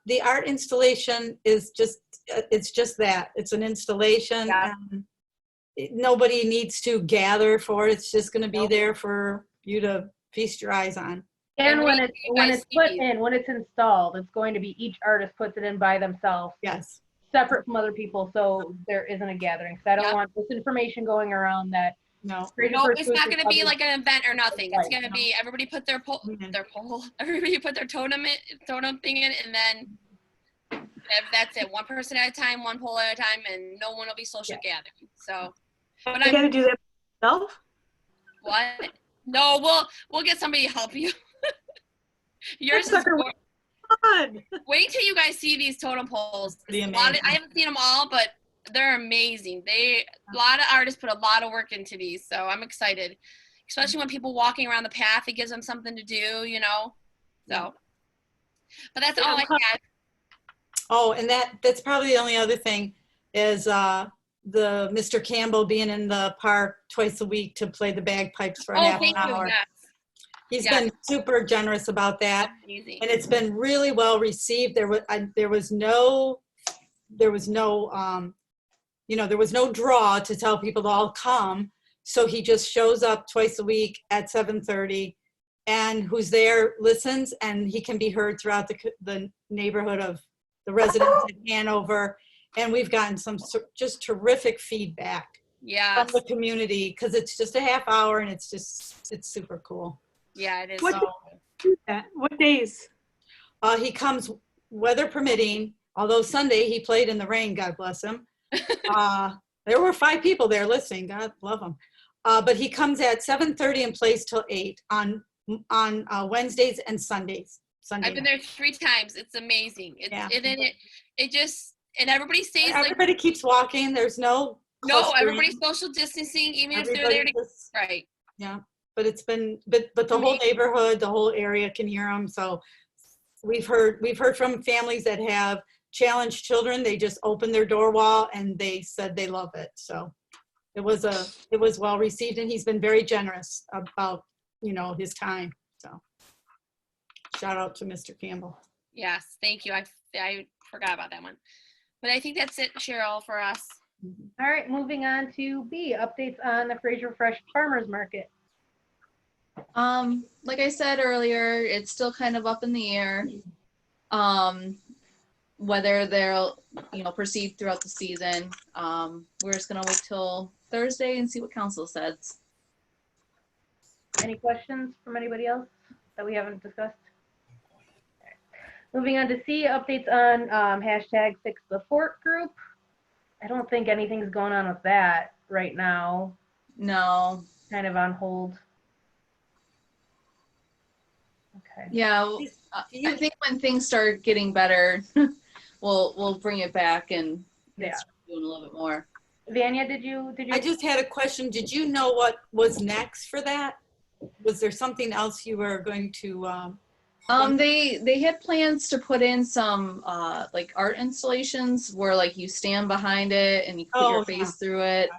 the art installation is it's just that. It's an installation. Yeah. Nobody needs to gather for it. It's just going to be Nope. there for you to feast your eyes on. And when wait it's till you guys see these. when it's installed, it's going to be each artist puts it in by themselves, Yes. separate from other people, so there isn't a gathering. So I don't Yep. want this information going around that. No. Fraser No, First it's not Foods going to be is like an event or nothing. It's Right, going to be everybody put their everybody put their totem thing in, and then that's it. One person at a time, one pole at a time, and no one will be social gathering. So, but I got to do that myself. what? No, we'll get somebody to help you. Yours is Sucker, more- fun. wait till you guys see these totem poles. Pretty A lot of- amazing. I haven't seen them all, but they're amazing. A lot of artists put a lot of work into these, so I'm excited. Especially when people walking around the path, it gives them something to do, So, but that's all I had. Oh, and that's probably the only other thing is the Mr. Campbell being in the park twice a week to play the bagpipes for Oh, half thank an you. hour. Yes, He's Yes. been super generous about that. amazing. And it's been really well received. There was no draw to tell people to all come. So he just shows up twice a week at 7:30 and who's there listens, and he can be heard throughout the neighborhood of the residents in Hanover. And we've gotten some just terrific feedback Yeah, from the community because it's just a half hour and it's super cool. yeah, it is. What do that? What days? He comes weather permitting, although Sunday he played in the rain, God bless him. There were 5 people there listening, God love him. But he comes at 7:30 and plays till 8 on Wednesdays and Sundays. I've been there 3 times. It's amazing. Yeah. It just, and everybody stays like, Everybody keeps walking. There's no no, clustering. everybody's social distancing, even if they're there Everybody to, just- right. Yeah, but it's been, but the whole neighborhood, the whole area can hear them. So we've heard from families that have challenged children. They just opened their door wall and they said they love it. So it was well received, and he's been very generous about, his time. So shout out to Mr. Campbell. Yes, thank you. I forgot about that one. But I think that's it, Cheryl, for us. All right, moving on to B, updates on the Fraser Fresh Farmers Market. Like I said earlier, it's still kind of up in the air. Whether they'll, proceed throughout the season. We're just gonna wait till Thursday and see what council says. Any questions from anybody else that we haven't discussed? Okay. Moving on to C, updates on hashtag Fix the Fort group. I don't think anything's going on with that right now. No. Kind of on hold. Okay. Yeah. I think when things start getting better, we'll bring it back and start doing a little bit more. Vanya, did you? I just had a question. Did you know what was next for that? Was there something else you were going to? They had plans to put in some like art installations where like you stand behind it and you put your face through it.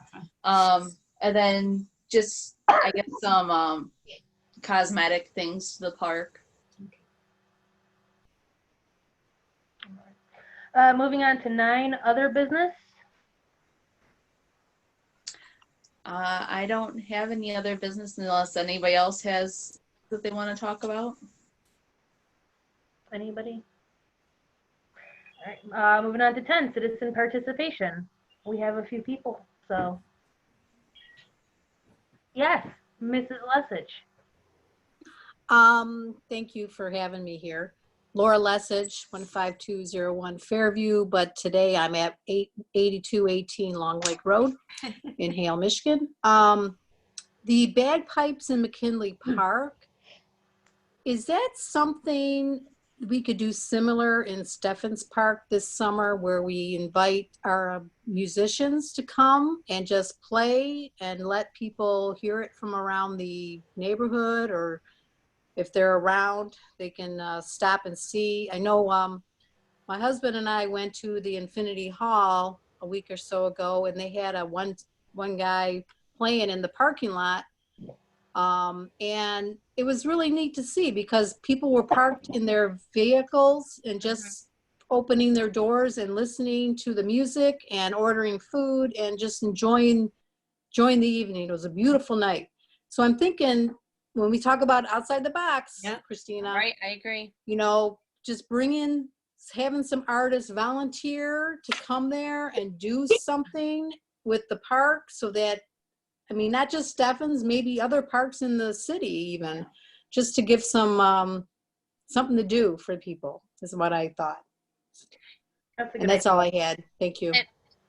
And then just I guess some cosmetic things to the park. Moving on to 9, other business. I don't have any other business unless anybody else has that they want to talk about. Anybody? All right, moving on to 10, citizen participation. We have a few people, so. Yes, Mrs. Lesage. Thank you for having me here. Laura Lesage, 15201 Fairview, but today I'm at 8218 Long Lake Road in Hale, Michigan. The bagpipes in McKinley Park, is that something we could do similar in Steffens Park this summer where we invite our musicians to come and just play and let people hear it from around the neighborhood, or if they're around, they can stop and see. I know my husband and I went to the Infinity Hall a week or so ago, and they had one guy playing in the parking lot. And it was really neat to see because people were parked in their vehicles and just opening their doors and listening to the music and ordering food and just enjoying the evening. It was a beautiful night. So I'm thinking, when we talk about outside the box, Christina, right? I agree. You know, just having some artists volunteer to come there and do something with the park, so that, I mean, not just Steffens, maybe other parks in the city even, just to give some something to do for people is what I thought. That's all I had. Thank you.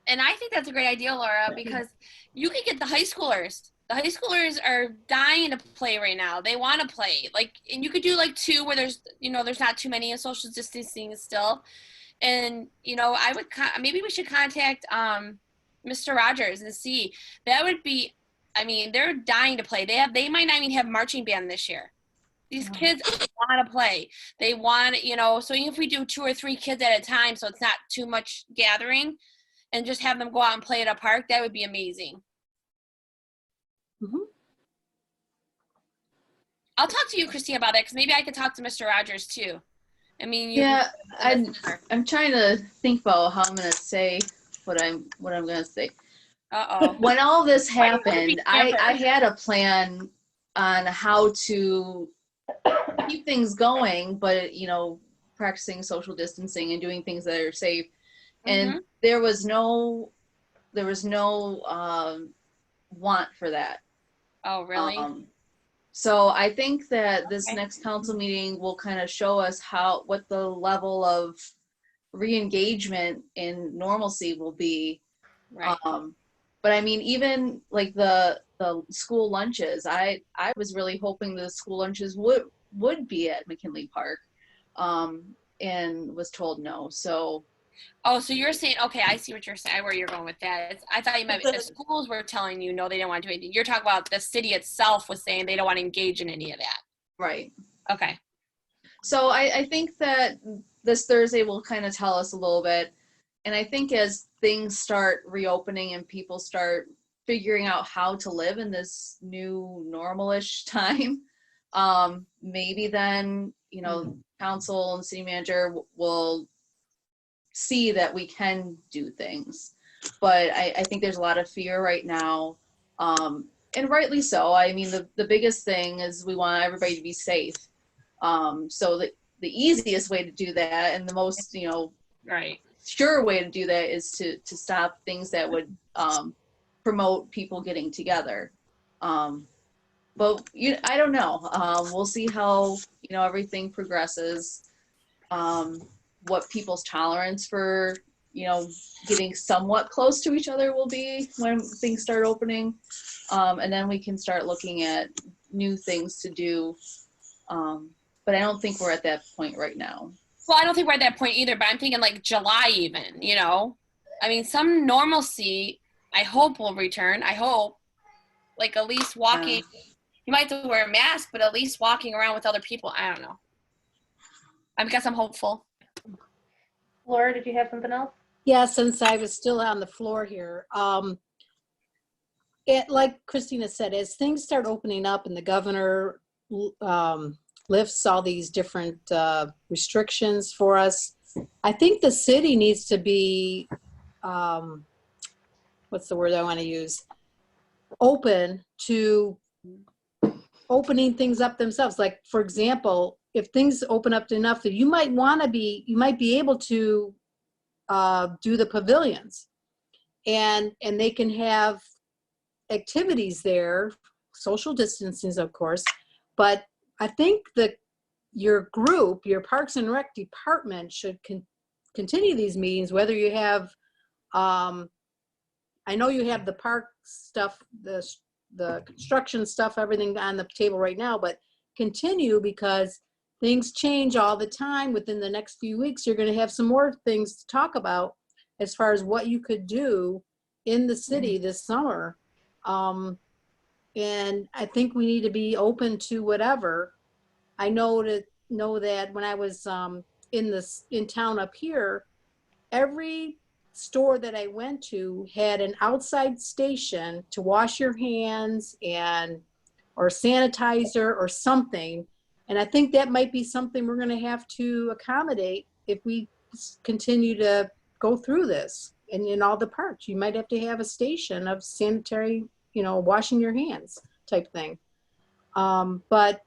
And I think that's a great idea, Laura, because you could get the high schoolers. The high schoolers are dying to play right now. They want to play. Like, and you could do like 2 where there's not too many, and social distancing still. And, maybe we should contact Mr. Rogers and see. That would be, I mean, they're dying to play. They might not even have marching band this year. These kids want to play. They want, so even if we do 2 or 3 kids at a time, so it's not too much gathering, and just have them go out and play at a park, that would be amazing. Mm-hmm. I'll talk to you, Christine, about that, because maybe I could talk to Mr. Rogers too. I mean, I'm trying to think about how I'm going to say what I'm going to say. Uh-oh. When all this happened, I had a plan on how to keep things going, but practicing social distancing and doing things that are safe. And there was no want for that. Oh, really? So I think that this next council meeting will kind of show us what the level of re-engagement in normalcy will be. Right. But I mean, even like the school lunches, I was really hoping the school lunches would be at McKinley Park, and was told no. So. Oh, so you're saying, okay, I see what you're saying, where you're going with that. I thought you meant the schools were telling you, no, they didn't want to do anything. You're talking about the city itself was saying they don't want to engage in any of that. Right. Okay. So I think that this Thursday will kind of tell us a little bit. And I think as things start reopening and people start figuring out how to live in this new normal-ish time, maybe then, council and city manager will see that we can do things. But I think there's a lot of fear right now, and rightly so. I mean, the biggest thing is we want everybody to be safe. So the easiest way to do that, and the most right, sure way to do that, is to stop things that would promote people getting together. But I don't know. We'll see how everything progresses. What people's tolerance for getting somewhat close to each other will be when things start opening, and then we can start looking at new things to do but I don't think we're at that point right now. Well, I don't think we're at that point either, but I'm thinking like July even, you know? I mean, some normalcy, I hope will return. I hope. Like at least walking, you might have to wear a mask, but at least walking around with other people, I don't know. I guess I'm hopeful. Laura, did you have something else? Yeah, since I was still on the floor here, like Christina said, as things start opening up and the governor lifts all these different restrictions for us, I think the city needs to be, what's the word I want to use? Open to opening things up themselves. Like, for example, if things open up enough that you might be able to do the pavilions, and they can have activities there, social distancing, of course, but I think that your group, your Parks and Rec department should continue these meetings, whether you have, I know you have the park stuff, the construction stuff, everything on the table right now, but continue, because things change all the time. Within the next few weeks, you're going to have some more things to talk about as far as what you could do in the city this summer. And I think we need to be open to whatever. I know that when I was in town up here, every store that I went to had an outside station to wash your hands or sanitizer or something. And I think that might be something we're going to have to accommodate if we continue to go through this. And in all the parks, you might have to have a station of sanitary, washing your hands type thing. But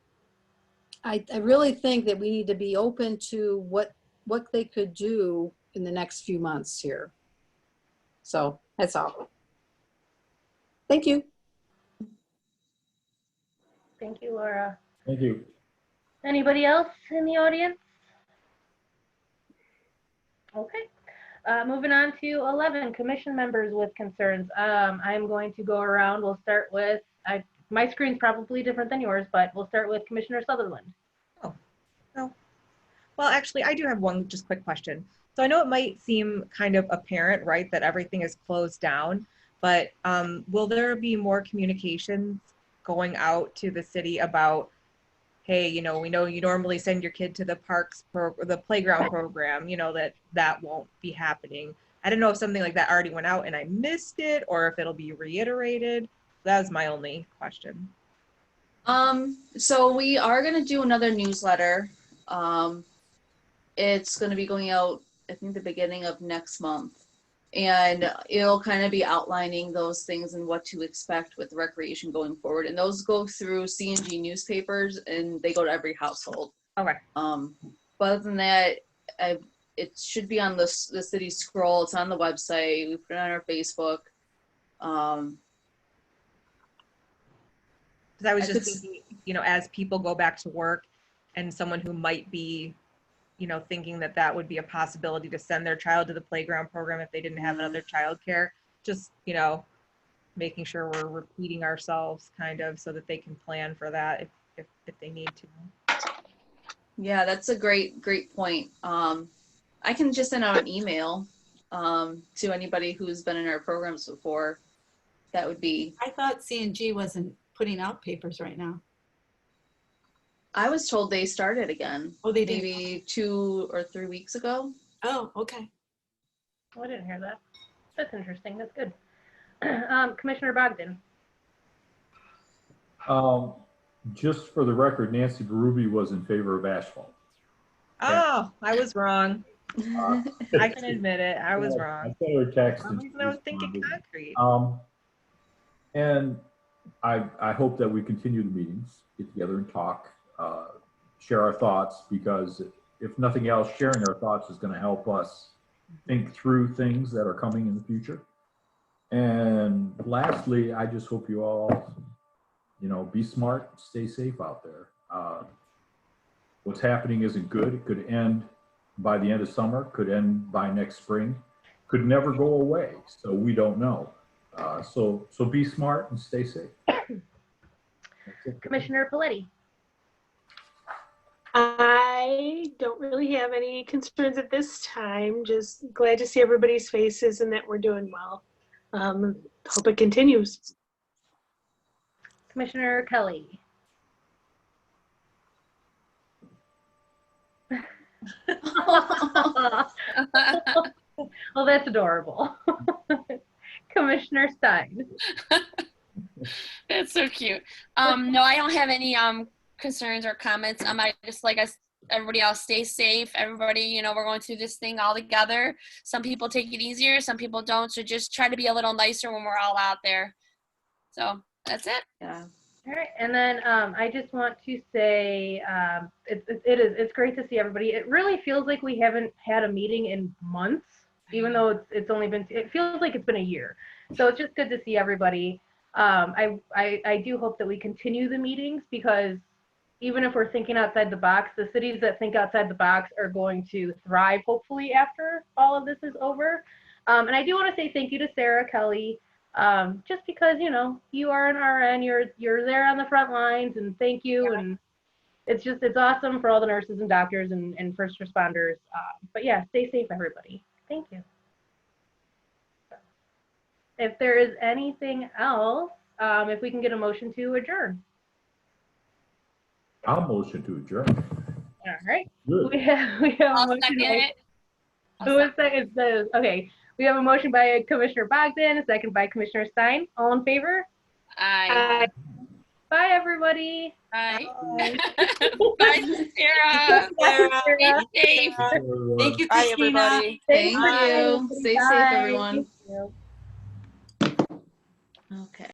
I really think that we need to be open to what they could do in the next few months here. So that's all. Thank you. Thank you, Laura. Thank you. Anybody else in the audience? Okay. Moving on to 11, commission members with concerns. I'm going to go around. We'll start with, my screen's probably different than yours, but we'll start with Commissioner Sutherland. Oh, no. Well, actually, I do have one just quick question. So I know it might seem kind of apparent, right, that everything is closed down, but will there be more communications going out to the city about, hey, we know you normally send your kid to the the playground program, that won't be happening. I don't know if something like that already went out and I missed it, or if it'll be reiterated. That was my only question. So we are going to do another newsletter. It's going to be going out, I think, the beginning of next month. And it'll kind of be outlining those things and what to expect with recreation going forward. And those go through C&G newspapers, and they go to every household. Okay. But other than that, it should be on the city scroll. It's on the website. We put it on our Facebook. Because I was just thinking, as people go back to work, and someone who might be, thinking that would be a possibility to send their child to the playground program if they didn't have another childcare, just, making sure we're repeating ourselves kind of so that they can plan for that if they need to. Yeah, that's a great point. I can just send out an email to anybody who's been in our programs before. That would be. I thought C&G wasn't putting out papers right now. I was told they started again. Oh, they did? Maybe 2 or 3 weeks ago. Oh, okay. Oh, I didn't hear that. That's interesting. That's good. Commissioner Bogdan. Just for the record, Nancy Berube was in favor of asphalt. Oh, I was wrong. I can admit it. I was wrong. I sent her a text. For some reason I was thinking concrete. And I hope that we continue the meetings, get together and talk, share our thoughts, because if nothing else, sharing our thoughts is going to help us think through things that are coming in the future. And lastly, I just hope you all, be smart, stay safe out there. What's happening isn't good. It could end by the end of summer, could end by next spring, could never go away. So we don't know. So be smart and stay safe. Commissioner Paletti. I don't really have any concerns at this time. Just glad to see everybody's faces and that we're doing well. Hope it continues. Commissioner Kelly. Well, that's adorable. Commissioner Stein. That's so cute. No, I don't have any concerns or comments. I just like us, everybody else, stay safe. Everybody, you know, we're going through this thing all together. Some people take it easier, some people don't. So just try to be a little nicer when we're all out there. So that's it. Yeah. All right, and then I just want to say it's great to see everybody. It really feels like we haven't had a meeting in months, even though it's only been, it feels like it's been a year. So it's just good to see everybody. I do hope that we continue the meetings, because even if we're thinking outside the box, the cities that think outside the box are going to thrive, hopefully, after all of this is over. And I do want to say thank you to Sarah Kelly. Just because, you know, you are an RN, you're there on the front lines, and thank you. Yeah. And it's awesome for all the nurses and doctors and first responders. But yeah, stay safe, everybody. Thank you. If there is anything else, if we can get a motion to adjourn. I'll motion to adjourn. All right. Good. We have a I'll motion. second it. Who is that? Okay. We have a motion by Commissioner Bogdan, a second by Commissioner Stein. All in favor? Aye. Bye, everybody. Aye. Bye. Bye, Sarah. Sarah. Stay safe. Thank you, Bye, Christina. everybody. Thank Bye. you. Stay safe, Bye. everyone. Thank you. Okay.